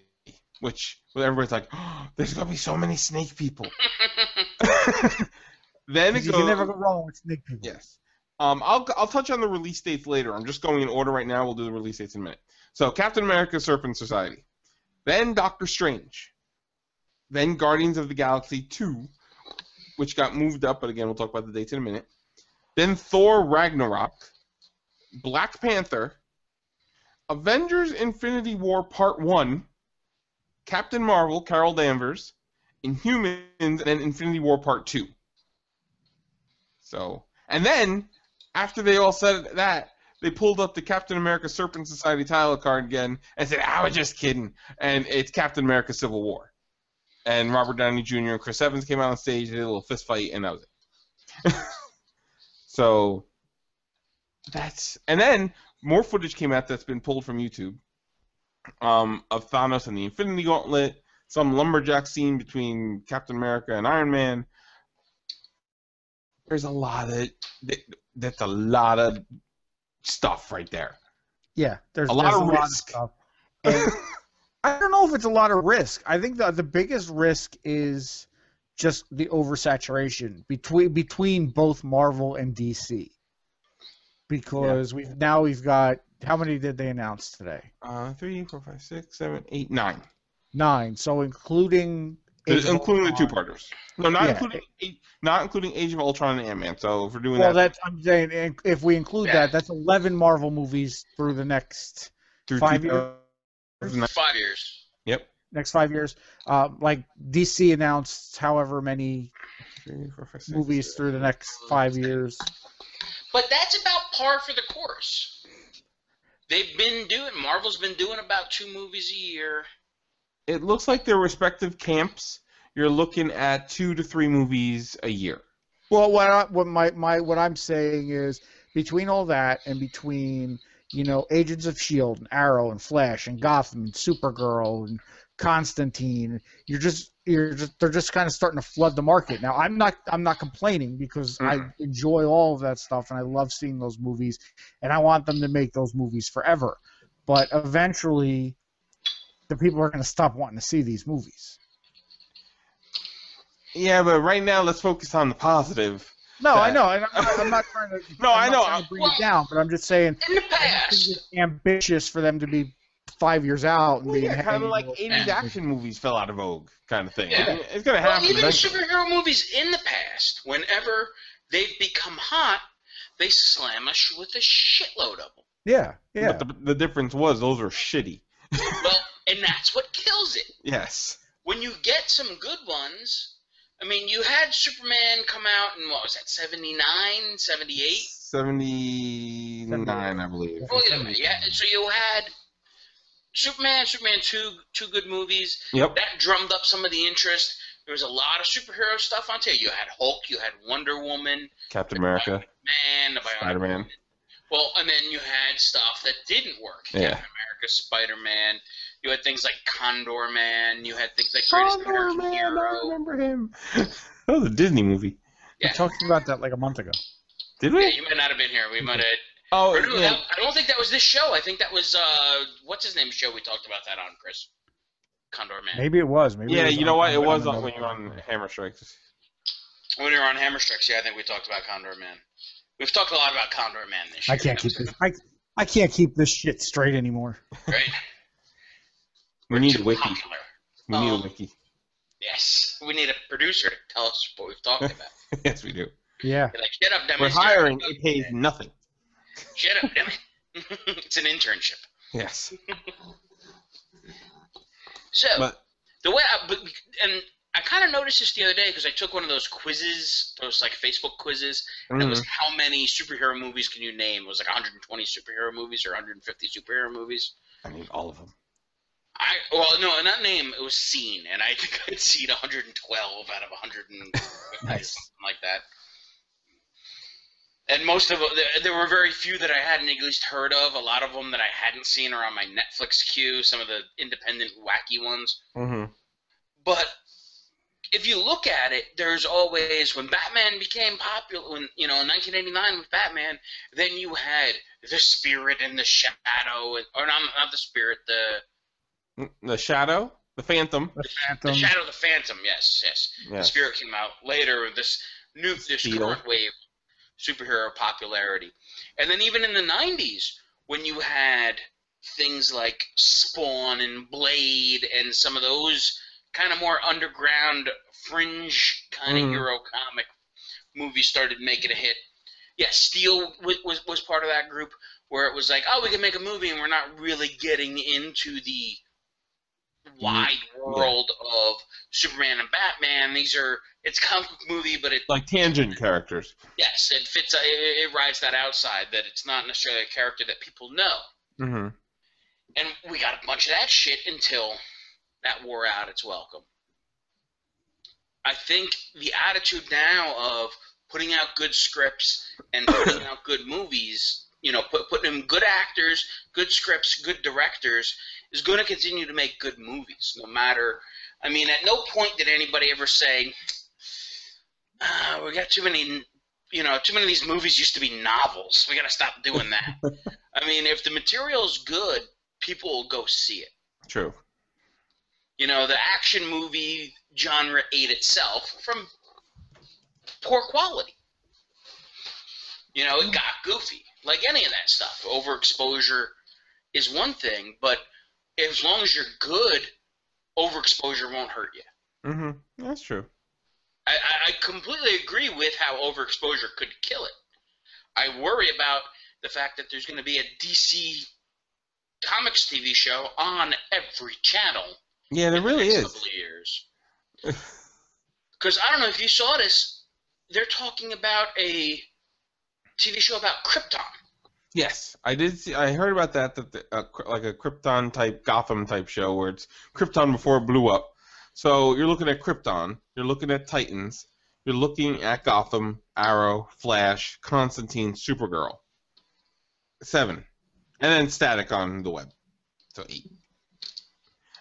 which everybody's like, oh, there's going to be so many snake people. Then it you goes, can never go wrong with snake people. Yes. I'll touch on the release dates later. I'm just going in order right now. We'll do the release dates in a minute. So, Captain America Serpent Society. Then Doctor Strange. Then Guardians of the Galaxy 2, which got moved up, but again, we'll talk about the dates in a minute. Then Thor Ragnarok. Black Panther. Avengers Infinity War Part 1. Captain Marvel, Carol Danvers. Inhumans, and then Infinity War Part 2. So, and then after they all said that, they pulled up the Captain America Serpent Society title card again and said, "I was just kidding," and it's Captain America: Civil War. And Robert Downey Jr. and Chris Evans came out on stage, did a little fist fight, and that was it. So and then more footage came out that's been pulled from YouTube of Thanos and the Infinity Gauntlet, some lumberjack scene between Captain America and Iron Man. There's a lot of that's a lot of stuff right there. Yeah, there's a lot of lot risk. Of stuff. And I don't know if it's a lot of risk. I think the biggest risk is just the oversaturation between both Marvel and DC. Because we've got, how many did they announce today? 3, 4, 5, 6, 7, 8, 9. 9. So including the two-parters. No, not including Age of Ultron and Ant-Man. So if we're doing that, I'm saying if we include that, that's 11 Marvel movies through the next 5 years. 5 years. Yep. Next 5 years. Like DC announced however many 3, 4, 5, 6, movies through the next 5 years. But that's about par for the course. Marvel's been doing about 2 movies a year. It looks like their respective camps, you're looking at 2 to 3 movies a year. Well, what I'm saying is between all that and between, Agents of S.H.I.E.L.D. and Arrow and Flash and Gotham and Supergirl and Constantine, they're just kind of starting to flood the market. Now, I'm not complaining because I enjoy all of that stuff and I love seeing those movies and I want them to make those movies forever. But eventually, the people are going to stop wanting to see these movies. Yeah, but right now, let's focus on the positive. No, I know. I'm not trying to. No, I know. To bring it down, but I'm just saying. In the past, it's ambitious for them to be 5 years out and being kind of like 80s action movies fell out of vogue, kind of thing. Yeah. I mean, it's gonna happen. Even superhero movies in the past, whenever they've become hot, they slam us with a shitload of them. Yeah. But the difference was those were shitty. Well, and that's what kills it. Yes. When you get some good ones. I mean, you had Superman come out in, what was that, 79, 78? 79, I believe. Well, yeah, so you had Superman 2 good movies. Yep. That drummed up some of the interest. There was a lot of superhero stuff on there. You had Hulk, you had Wonder Woman. Captain America. Man, Spider-Man. Well, and then you had stuff that didn't work. Yeah. Captain America, Spider-Man. You had things like Condor Man. You had things like Greatest American Hero. I remember him. That was a Disney movie. Yeah. We talked about that like a month ago. Did we? Yeah, you might not have been here. We might have. Oh, no, yeah. I don't think that was this show. I think that was what's his name's show. We talked about that on Chris. Condor Man. Maybe it was. Maybe. Yeah, it was you know what? It was on when you were on Hammer Strikes. When you were on Hammer Strikes, yeah, I think we talked about Condor Man. We've talked a lot about Condor Man this year. I can't keep this shit straight anymore. Right. We need a wiki. Popular. We need a wiki. Yes, we need a producer to tell us what we've talked about. Yes, we do. Yeah. You're like, shut up, dummy. We're hiring. It pays nothing. Shut up, dummy. It's an internship. Yes. So, the way I kind of noticed this the other day because I took one of those quizzes, those like Facebook quizzes, and it was how many superhero movies can you name? It was like 120 superhero movies or 150 superhero movies. I need all of them. No, not name. It was seen, and I think I'd seen 112 out of 150 Nice. something like that. And most of them, there were very few that I hadn't at least heard of. A lot of them that I hadn't seen are on my Netflix queue. Some of the independent, wacky ones. Mm-hmm. But if you look at it, there's always when Batman became popular, when in 1989 with Batman, then you had the Spirit and the Shadow, or not the Spirit, The Shadow? The Phantom. The Shadow, the Phantom, yes. The Spirit came out later, this current wave superhero popularity. And then even in the 90s, when you had things like Spawn and Blade and some of those kind of more underground, fringe kind of hero comic movies started making a hit. Yeah, Steel was part of that group where it was like, oh, we can make a movie and we're not really getting into the wide world of Superman and Batman. It's a comic book movie, but it like tangent characters. Yes, it fits. It rides that outside that it's not necessarily a character that people know. Mm-hmm. And we got a bunch of that shit until that wore out its welcome. I think the attitude now of putting out good scripts and putting out good movies, putting in good actors, good scripts, good directors, is going to continue to make good movies. No matter, at no point did anybody ever say, we got too many, too many of these movies used to be novels. We got to stop doing that. If the material's good, people will go see it. True. The action movie genre ate itself from poor quality. It got goofy, like any of that stuff. Overexposure is one thing, but as long as you're good, overexposure won't hurt you. Mm-hmm. That's true. I completely agree with how overexposure could kill it. I worry about the fact that there's going to be a DC Comics TV show on every channel. Yeah, there really is. Couple of years. Because I don't know if you saw this, they're talking about a TV show about Krypton. Yes, I did see. I heard about that like a Krypton type, Gotham type show where it's Krypton before it blew up. So you're looking at Krypton, you're looking at Titans, you're looking at Gotham, Arrow, Flash, Constantine, Supergirl. 7, and then Static on the web, so 8.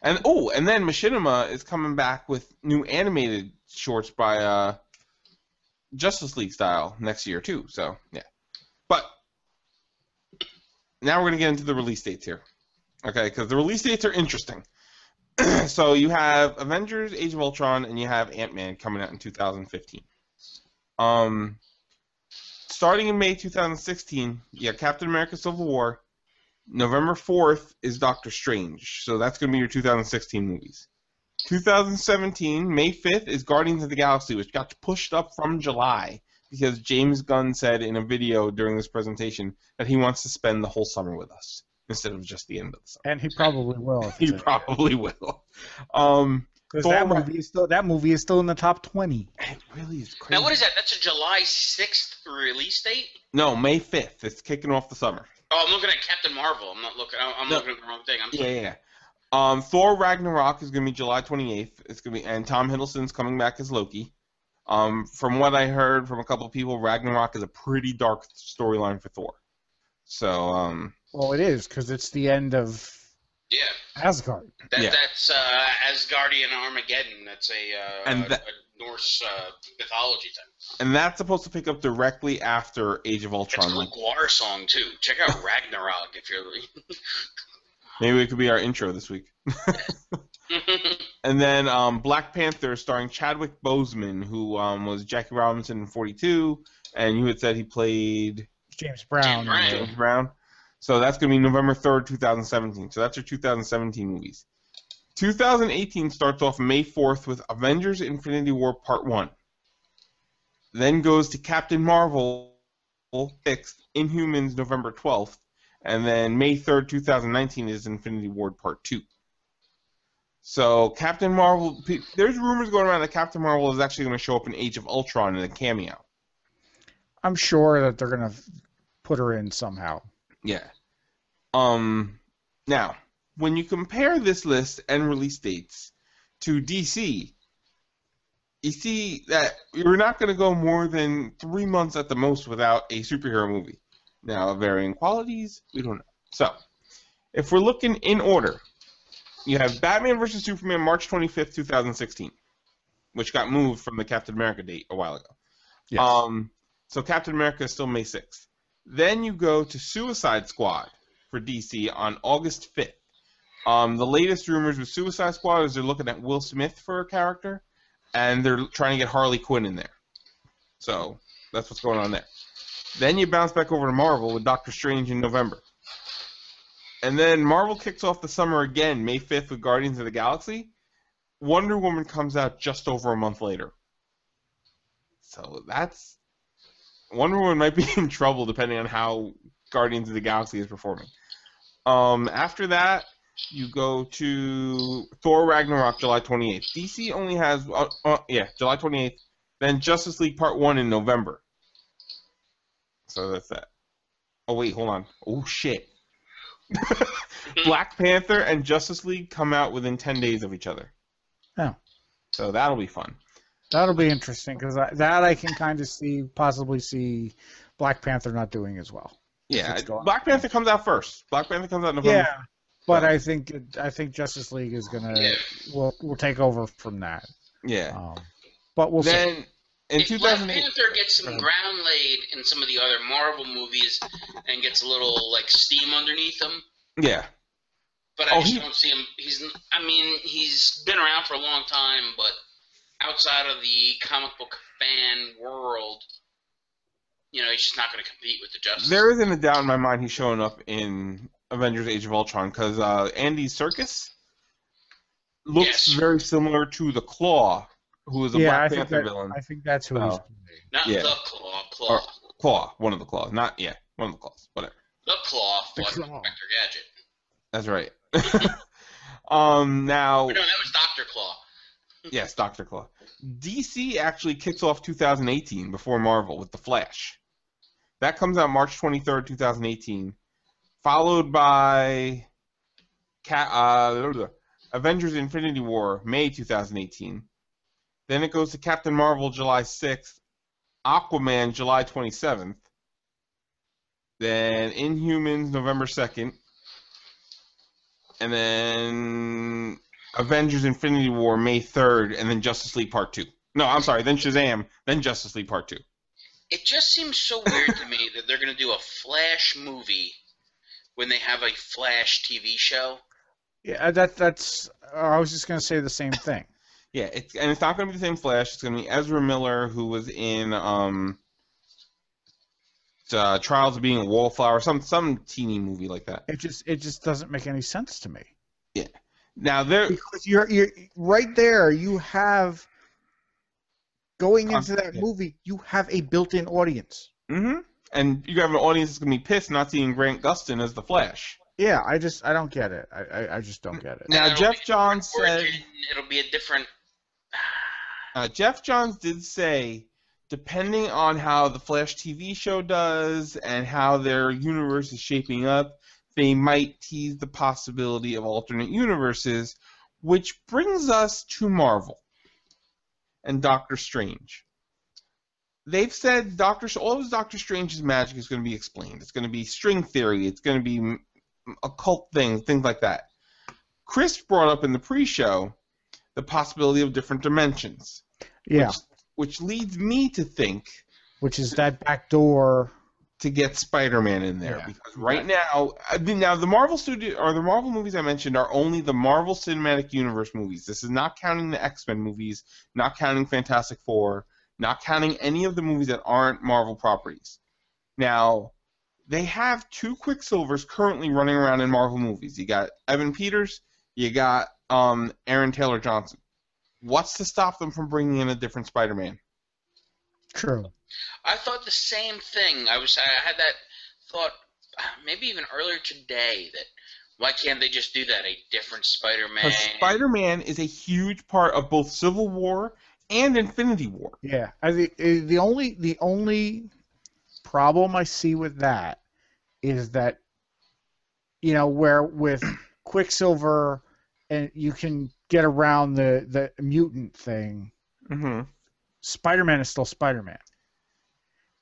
And then Machinima is coming back with new animated shorts by Justice League style next year too. So yeah, but now we're gonna get into the release dates here, okay? Because the release dates are interesting. So you have Avengers: Age of Ultron, and you have Ant-Man coming out in 2015. Starting in May 2016, you have Captain America: Civil War. November 4th is Doctor Strange, so that's going to be your 2016 movies. 2017, May 5th is Guardians of the Galaxy, which got pushed up from July because James Gunn said in a video during this presentation that he wants to spend the whole summer with us instead of just the end of the summer. And he probably will. He probably will. Because that movie is still in the top 20. It really is crazy. Now, what is that? That's a July 6th release date? No, May 5th. It's kicking off the summer. Oh, I'm looking at Captain Marvel. I'm looking at the wrong thing. Yeah. Thor Ragnarok is going to be July 28th. It's going to be, and Tom Hiddleston's coming back as Loki. From what I heard from a couple of people, Ragnarok is a pretty dark storyline for Thor. So, well, it is because it's the end of Asgard. That's Asgardian Armageddon. That's a Norse mythology thing. And that's supposed to pick up directly after Age of Ultron. It's a Guar song too. Check out Ragnarok if you're. Maybe it could be our intro this week. And then Black Panther, starring Chadwick Boseman, who was Jackie Robinson in 42, and you had said he played James Brown. James Brown. So that's going to be November 3rd, 2017. So that's your 2017 movies. 2018 starts off May 4th with Avengers: Infinity War Part 1. Then goes to Captain Marvel 6th, Inhumans November 12th, and then May 3rd, 2019 is Infinity War Part 2. So Captain Marvel, there's rumors going around that Captain Marvel is actually going to show up in Age of Ultron in a cameo. I'm sure that they're going to put her in somehow. Yeah. Now, when you compare this list and release dates to DC, you see that you're not going to go more than 3 months at the most without a superhero movie. Now, varying qualities, we don't know. So, if we're looking in order, you have Batman vs. Superman March 25th, 2016, which got moved from the Captain America date a while ago. Yes. So Captain America is still May 6th. Then you go to Suicide Squad for DC on August 5th. The latest rumors with Suicide Squad is they're looking at Will Smith for a character, and they're trying to get Harley Quinn in there. So that's what's going on there. Then you bounce back over to Marvel with Doctor Strange in November. And then Marvel kicks off the summer again, May 5th with Guardians of the Galaxy. Wonder Woman comes out just over a month later. So that's... Wonder Woman might be in trouble depending on how Guardians of the Galaxy is performing. After that, You go to Thor Ragnarok, July 28th. DC only has, July 28th. Then Justice League Part 1 in November. So that's that. Oh, wait, hold on. Oh, shit. Black Panther and Justice League come out within 10 days of each other. Oh. So that'll be fun. That'll be interesting, because I can kind of possibly see Black Panther not doing as well. Yeah, Black Panther comes out first. Black Panther comes out in November. Yeah, but I think Justice League is gonna will take over from that. Yeah. But we'll then, see. If Black Panther gets some ground laid in some of the other Marvel movies and gets a little like steam underneath him. Yeah. But I just don't see him. He's been around for a long time, but outside of the comic book fan world, he's just not going to compete with the Justice. There isn't a doubt in my mind he's showing up in Avengers: Age of Ultron, because Andy Serkis looks very similar to the Claw, who is a Black Panther villain. I think that's who he's playing. Not the Claw. Claw, one of the Claws. One of the Claws. Whatever. The Claw fought Inspector Gadget. That's right. Now. No, that was Dr. Claw. Yes, Dr. Claw. DC actually kicks off 2018 before Marvel with The Flash. That comes out March 23rd, 2018, followed by Avengers: Infinity War, May 2018. Then it goes to Captain Marvel, July 6th, Aquaman, July 27th. Then Inhumans, November 2nd. And then Avengers: Infinity War, May 3rd, and then Justice League Part 2. No, I'm sorry, then Shazam, then Justice League Part 2. It just seems so weird to me that they're going to do a Flash movie when they have a Flash TV show. Yeah, that's. I was just going to say the same thing. Yeah, it's not going to be the same Flash. It's going to be Ezra Miller, who was in Trials of Being a Wallflower, some teeny movie like that. It just doesn't make any sense to me. Yeah. Now because you're right there. You have going into that movie. You have a built-in audience. Mm-hmm. And you have an audience that's going to be pissed not seeing Grant Gustin as the Flash. Yeah, I don't get it. I just don't get it. Now Jeff Johns said it'll be a different. Jeff Johns did say, depending on how the Flash TV show does and how their universe is shaping up, they might tease the possibility of alternate universes, which brings us to Marvel and Doctor Strange. They've said all of Doctor Strange's magic is going to be explained. It's going to be string theory. It's going to be occult things like that. Chris brought up in the pre-show the possibility of different dimensions. Yeah. Which leads me to think... Which is that back door... to get Spider-Man in there. Yeah. Because right now the Marvel the Marvel movies I mentioned are only the Marvel Cinematic Universe movies. This is not counting the X-Men movies, not counting Fantastic Four, not counting any of the movies that aren't Marvel properties. Now, they have two Quicksilvers currently running around in Marvel movies. You got Evan Peters, you got Aaron Taylor Johnson. What's to stop them from bringing in a different Spider-Man? True. I thought the same thing. I had that thought maybe even earlier today that why can't they just do that? A different Spider-Man. Because Spider-Man is a huge part of both Civil War and Infinity War. Yeah. The only problem I see with that is that where with Quicksilver and you can get around the mutant thing. Mm-hmm. Spider-Man is still Spider-Man,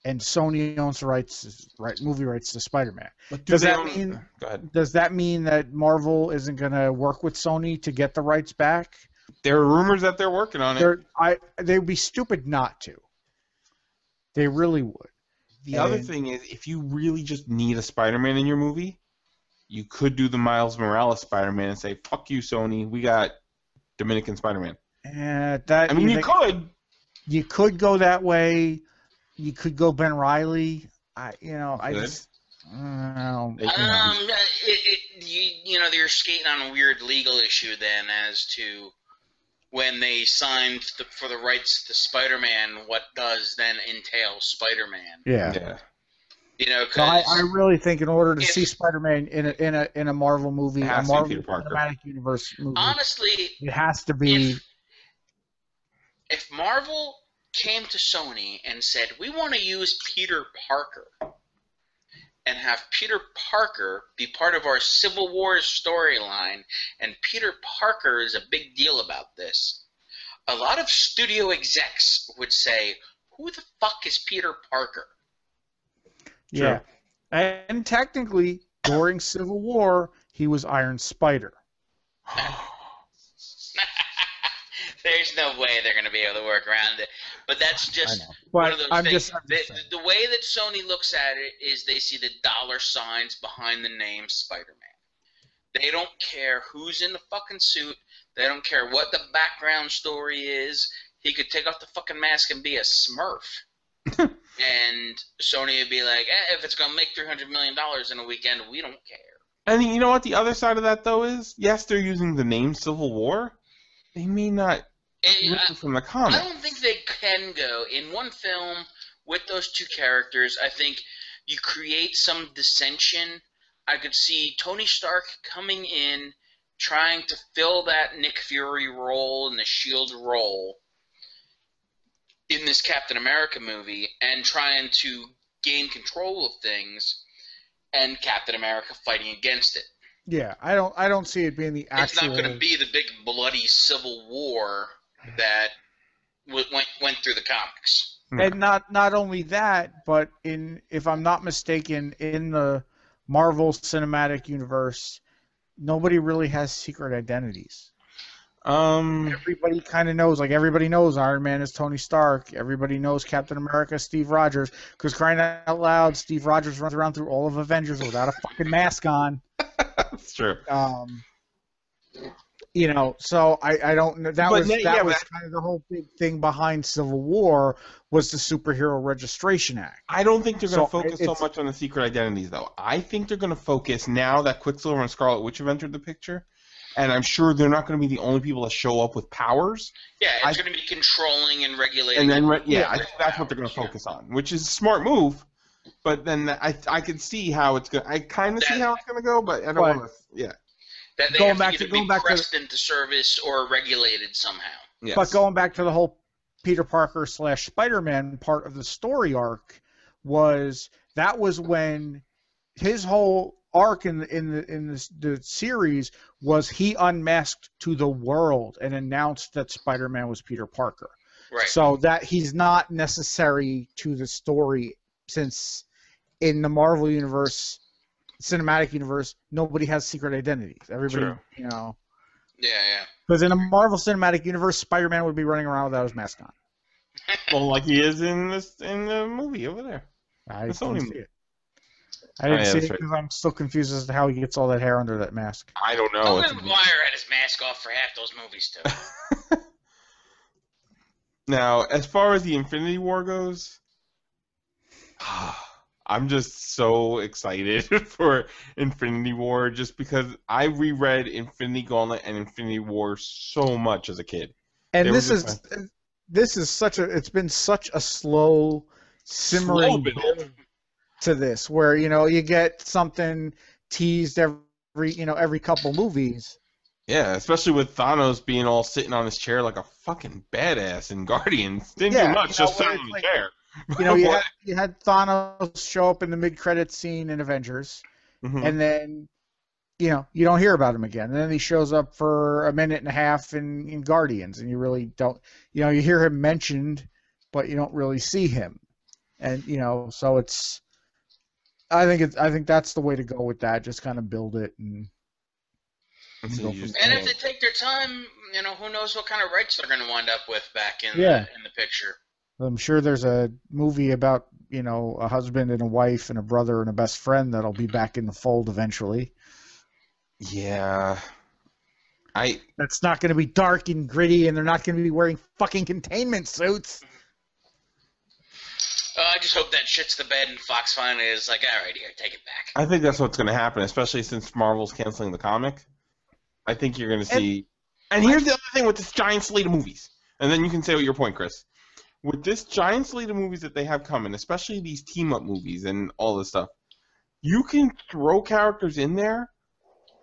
and Sony owns the movie rights to Spider-Man. Does that mean that Marvel isn't going to work with Sony to get the rights back? There are rumors that they're working on it. They'd be stupid not to. They really would. The other thing is, if you really just need a Spider-Man in your movie, you could do the Miles Morales Spider-Man and say, "Fuck you, Sony. We got Dominican Spider-Man." You could. You could go that way. You could go Ben Reilly. They're skating on a weird legal issue then as to when they signed for the rights to Spider-Man, what does then entail Spider-Man? Yeah. You know, So I because really think in order to see Spider-Man in a Marvel movie, a Marvel Cinematic Universe movie, honestly, it has to be. If Marvel came to Sony and said, we want to use Peter Parker and have Peter Parker be part of our Civil War storyline, and Peter Parker is a big deal about this, a lot of studio execs would say, who the fuck is Peter Parker? Yeah. And technically, during Civil War, he was Iron Spider. There's no way they're going to be able to work around it. But that's just one of those things. The way that Sony looks at it is they see the dollar signs behind the name Spider-Man. They don't care who's in the fucking suit. They don't care what the background story is. He could take off the fucking mask and be a Smurf. And Sony would be like, if it's going to make $300 million in a weekend, we don't care. And you know what the other side of that, though, is? Yes, they're using the name Civil War. They may not listen from the comics. I don't think they can go in one film with those two characters. I think you create some dissension. I could see Tony Stark coming in, trying to fill that Nick Fury role and the S.H.I.E.L.D. role in this Captain America movie, and trying to gain control of things, and Captain America fighting against it. Yeah, I don't see it being the actual. It's not going to be the big bloody civil war that went through the comics. And not only that, but if I'm not mistaken, in the Marvel Cinematic Universe, nobody really has secret identities. Everybody kind of knows. Like, everybody knows Iron Man is Tony Stark. Everybody knows Captain America is Steve Rogers. Because crying out loud, Steve Rogers runs around through all of Avengers without a fucking mask on. That's true. You know, so I don't know. That was kind of the whole big thing behind Civil War, was the Superhero Registration Act. I don't think they're going to focus so much on the secret identities, though. I think they're going to focus, now that Quicksilver and Scarlet Witch have entered the picture, and I'm sure they're not going to be the only people that show up with powers. Yeah, it's going to be controlling and regulating. And then, I think that's what they're going to focus on, which is a smart move. But then I can see how it's going. I kind of see how it's going to go, but I don't want to. Yeah. That they have to either be pressed into service or regulated somehow. Yes. But going back to the whole Peter Parker / Spider-Man part of the story arc, was when his whole arc in the series was he unmasked to the world and announced that Spider-Man was Peter Parker. Right. So that he's not necessary to the story, since in the Marvel Universe, Cinematic Universe, nobody has secret identities. Everybody, you know. Yeah. Because in a Marvel Cinematic Universe, Spider-Man would be running around without his mask on. Well, like he is in the movie over there. I didn't see it. I didn't see it because I'm still confused as to how he gets all that hair under that mask. I don't know. Tobey Maguire had his mask off for half those movies, too. Now, as far as the Infinity War goes, I'm just so excited for Infinity War, just because I reread Infinity Gauntlet and Infinity War so much as a kid. And it's been such a slow simmering build to this, where, you know, you get something teased every couple movies. Yeah, especially with Thanos being all sitting on his chair like a fucking badass in Guardians. Didn't do much, just sitting on the chair. You know, you had Thanos show up in the mid-credits scene in Avengers, and then, you know, you don't hear about him again. And then he shows up for a minute and a half in Guardians, and you really don't, you know, you hear him mentioned, but you don't really see him. And, you know, so I think that's the way to go with that. Just kind of build it and if they take their time, you know, who knows what kind of rights they're going to wind up with back in the picture. I'm sure there's a movie about, you know, a husband and a wife and a brother and a best friend that'll be back in the fold eventually. Yeah. That's not going to be dark and gritty, and they're not going to be wearing fucking containment suits. I just hope that shit's the bed and Fox finally is like, all right, here, take it back. I think that's what's going to happen, especially since Marvel's canceling the comic. I think you're going to see... And here's the other thing with this giant slate of movies. And then you can say your point, Chris. with this giant slate of movies that they have coming, especially these team-up movies and all this stuff, you can throw characters in there,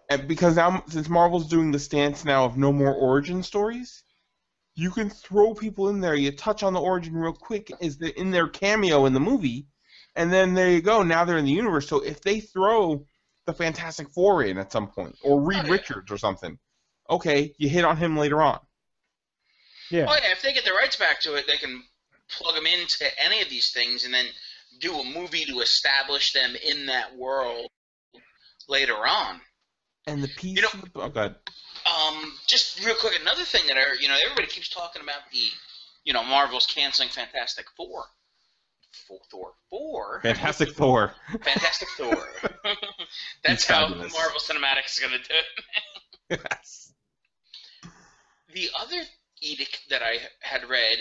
and because now, since Marvel's doing the stance now of no more origin stories, you can throw people in there. You touch on the origin real quick as they're in their cameo in the movie, and then there you go. Now they're in the universe. So if they throw the Fantastic Four in at some point, or Reed Richards or something, okay, you hit on him later on. Yeah. Oh yeah, if they get the rights back to it, they can plug them into any of these things and then do a movie to establish them in that world later on. And the piece. Oh, God. Just real quick, another thing that everybody keeps talking about Marvel's canceling Fantastic Four. Fantastic Thor. Fantastic Thor. That's how Marvel Cinematics is going to do it. Yes. The other edict that I had read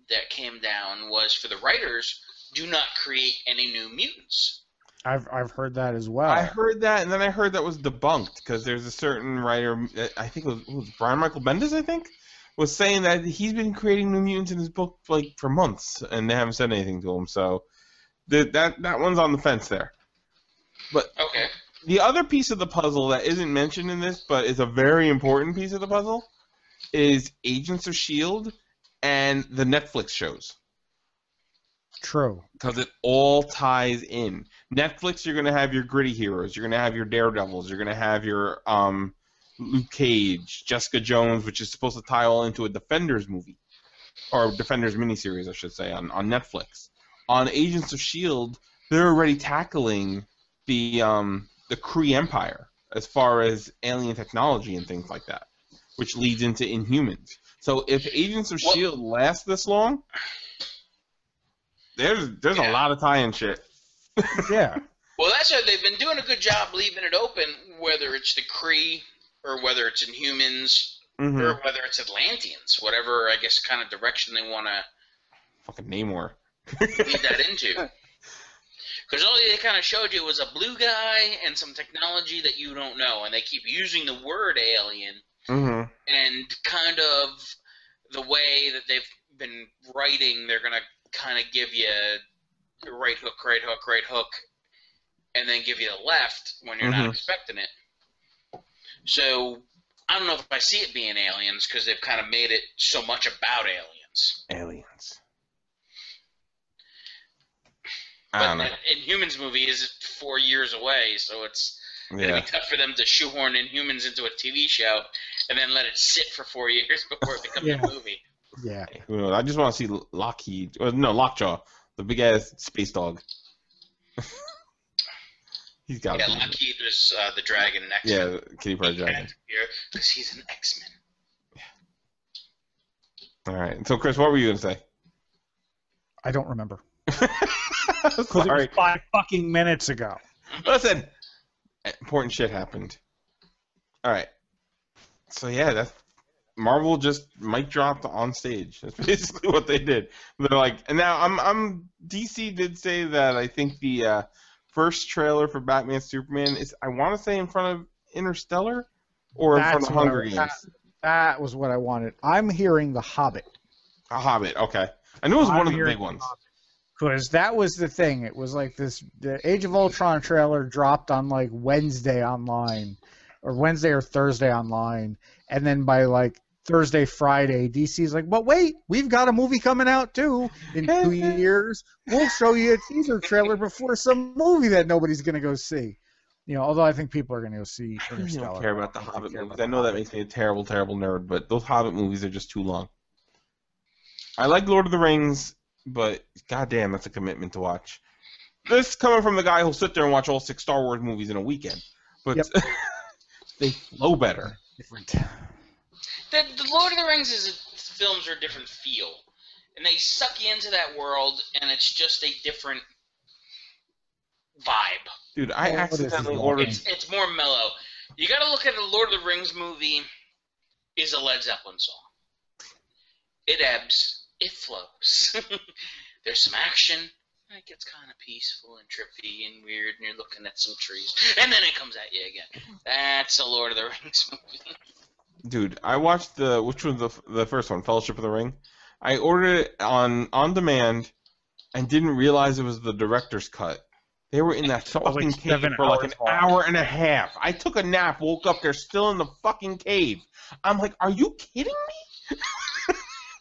that came down was for the writers, do not create any new mutants. I've heard that as well. I heard that, and then I heard that was debunked because there's a certain writer, I think it was Brian Michael Bendis, I think, was saying that he's been creating New Mutants in his book for months, and they haven't said anything to him. So that one's on the fence there. But okay. The other piece of the puzzle that isn't mentioned in this, but is a very important piece of the puzzle, is Agents of S.H.I.E.L.D. and the Netflix shows. True. Because it all ties in. Netflix, you're going to have your gritty heroes. You're going to have your Daredevils. You're going to have your Luke Cage, Jessica Jones, which is supposed to tie all into a Defenders movie. Or Defenders miniseries, I should say, on Netflix. On Agents of S.H.I.E.L.D., they're already tackling the Kree Empire as far as alien technology and things like that, which leads into Inhumans. So if Agents of S.H.I.E.L.D. lasts this long, there's a lot of tie-in shit. Yeah. Well, that's why they've been doing a good job leaving it open, whether it's the Kree or whether it's Inhumans or whether it's Atlanteans, whatever, I guess, kind of direction they want to fucking Namor lead that into. Because all they kind of showed you was a blue guy and some technology that you don't know, and they keep using the word alien, and kind of the way that they've been writing, they're going to kind of give you right hook, and then give you the left when you're not expecting it. So I don't know if I see it being aliens because they've kind of made it so much about aliens. I don't know. Inhumans movie is 4 years away, so it's going to be tough for them to shoehorn Inhumans into a TV show and then let it sit for 4 years before it becomes a movie. Yeah. Who knows? I just want to see Lockjaw, the big ass space dog. He's got. Yeah, Lockheed was the dragon in X-Men. Yeah, Kitty Pryde dragon. Because he's an X-Men. All right. So, Chris, what were you going to say? I don't remember. Sorry. It was 5 fucking minutes ago. Listen, important shit happened. All right. So yeah, that's Marvel just mic dropped on stage. That's basically what they did. They're like, and now DC did say that I think the first trailer for Batman Superman is, I want to say, in front of Interstellar or in front of Hunger Games. That was what I wanted. I'm hearing The Hobbit. A Hobbit, okay. I knew it was one of the big ones. Because that was the thing. It was like the Age of Ultron trailer dropped on like Wednesday online, or Wednesday or Thursday online, and then by like Thursday, Friday, DC's like, but wait, we've got a movie coming out too in 2 years. We'll show you a teaser trailer before some movie that nobody's gonna go see. You know, although I think people are gonna go see Interstellar. I don't care about the Hobbit movies. I know that makes me a terrible, terrible nerd, but those Hobbit movies are just too long. I like Lord of the Rings, but goddamn, that's a commitment to watch. This coming from the guy who'll sit there and watch all 6 Star Wars movies in a weekend, but they flow better. Different. The Lord of the Rings films are a different feel, and they suck you into that world, and it's just a different vibe. Dude, I accidentally ordered. It's more mellow. You got to look at a Lord of the Rings movie is a Led Zeppelin song. It ebbs, it flows. There's some action, and it gets kind of peaceful and trippy and weird, and you're looking at some trees, and then it comes at you again. That's a Lord of the Rings movie. Dude, I watched which was the first one, Fellowship of the Ring. I ordered it on demand and didn't realize it was the director's cut. They were in that So it was fucking like cave 7 for like an hours long. hour and a half. I took a nap, woke up, they're still in the fucking cave. I'm like, are you kidding me?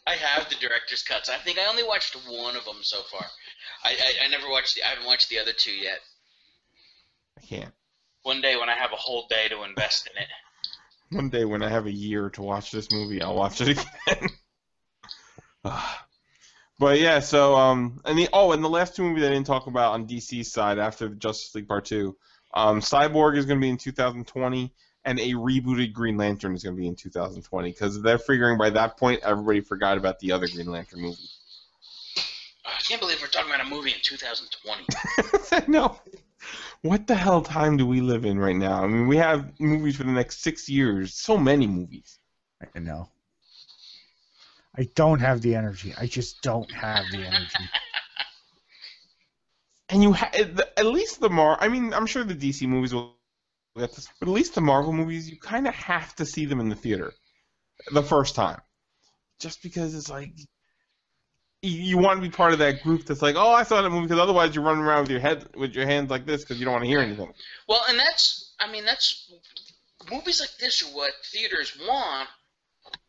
I have the director's cuts. I think I only watched one of them so far. I never watched I haven't watched the other two yet. I can't. One day when I have a whole day to invest in it. One day when I have a year to watch this movie, I'll watch it again. But yeah, so and the last two movies I didn't talk about on DC's side after Justice League Part 2, Cyborg is going to be in 2020, and a rebooted Green Lantern is going to be in 2020 because they're figuring by that point everybody forgot about the other Green Lantern movie. I can't believe we're talking about a movie in 2020. I know. What the hell time do we live in right now? I mean, we have movies for the next 6 years. So many movies. I know. I don't have the energy. I just don't have the energy. And at least I mean, I'm sure the DC movies will get this, but at least the Marvel movies, you kind of have to see them in the theater the first time, just because it's like you want to be part of that group that's like, oh, I saw that movie, because otherwise you're running around with your hands like this because you don't want to hear anything. Well, and that's movies like this are what theaters want,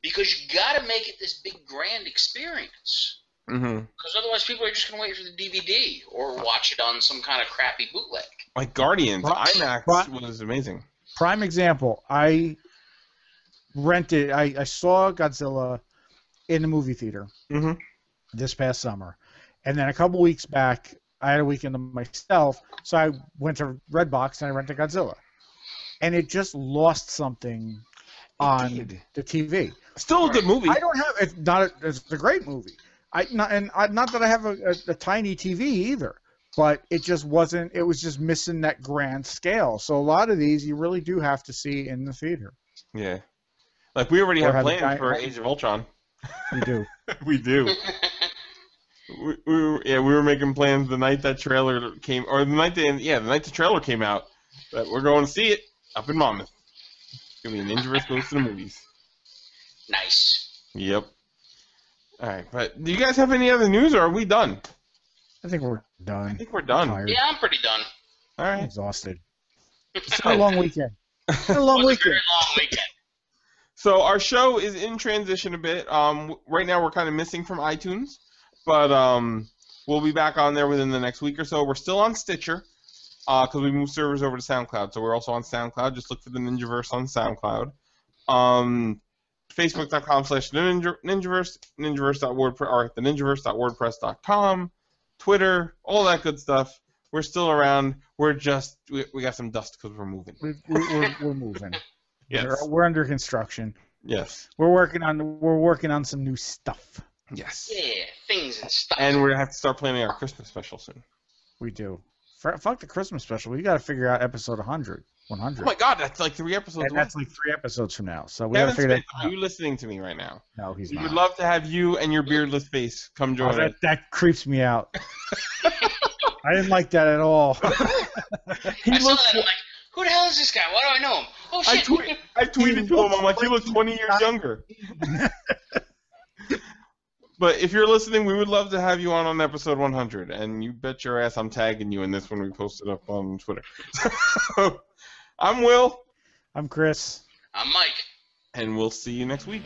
because you got to make it this big grand experience. Mm-hmm. Because otherwise people are just going to wait for the DVD or watch it on some kind of crappy bootleg. Like Guardians, IMAX was amazing. Prime example, I saw Godzilla in the movie theater this past summer. And then a couple weeks back, I had a weekend to myself, so I went to Redbox and I rented Godzilla. And it just lost something on the TV. Still a good movie. I don't have it's a great movie. Not that I have a tiny TV either, but it just wasn't. It was just missing that grand scale. So a lot of these you really do have to see in the theater. Yeah, like we already have plans for Age of Ultron. We do. We do. we were making plans the night that trailer came, or the night the trailer came out, that we're going to see it up in Monmouth. It's gonna be a Ninjaverse goes to the movies. Nice. Yep. All right, but do you guys have any other news, or are we done? I think we're done. I think we're done. Yeah, I'm pretty done. All right. I'm exhausted. It's been a long weekend. It's been a long weekend. Very long weekend. So our show is in transition a bit. Right now we're kind of missing from iTunes, but we'll be back on there within the next week or so. We're still on Stitcher because we moved servers over to SoundCloud, so we're also on SoundCloud. Just look for the Ninjaverse on SoundCloud. Facebook.com/Ninjaverse, Ninjaverse.wordpress.com, Twitter, all that good stuff. We're still around. We're just we got some dust because we're moving. We're moving. Yes. We're under construction. Yes. We're working on some new stuff. Yes. Yeah, things and stuff. And we're gonna have to start planning our Christmas special soon. We do. Fuck the Christmas special. We got to figure out episode 100. 100. Oh my God, that's like 3 episodes. And that's like 3 episodes from now. So we got to figure that out. Are you listening to me right now? No, he's We not. would love to have you and your beardless face come join us. That creeps me out. I didn't like that at all. I saw that. I'm like, who the hell is this guy? Why do I know him? Oh shit! I tweeted to him. I'm like, you look 20 years younger. But if you're listening, we would love to have you on episode 100, and you bet your ass I'm tagging you in this when we post it up on Twitter. I'm Will. I'm Chris. I'm Mike. And we'll see you next week.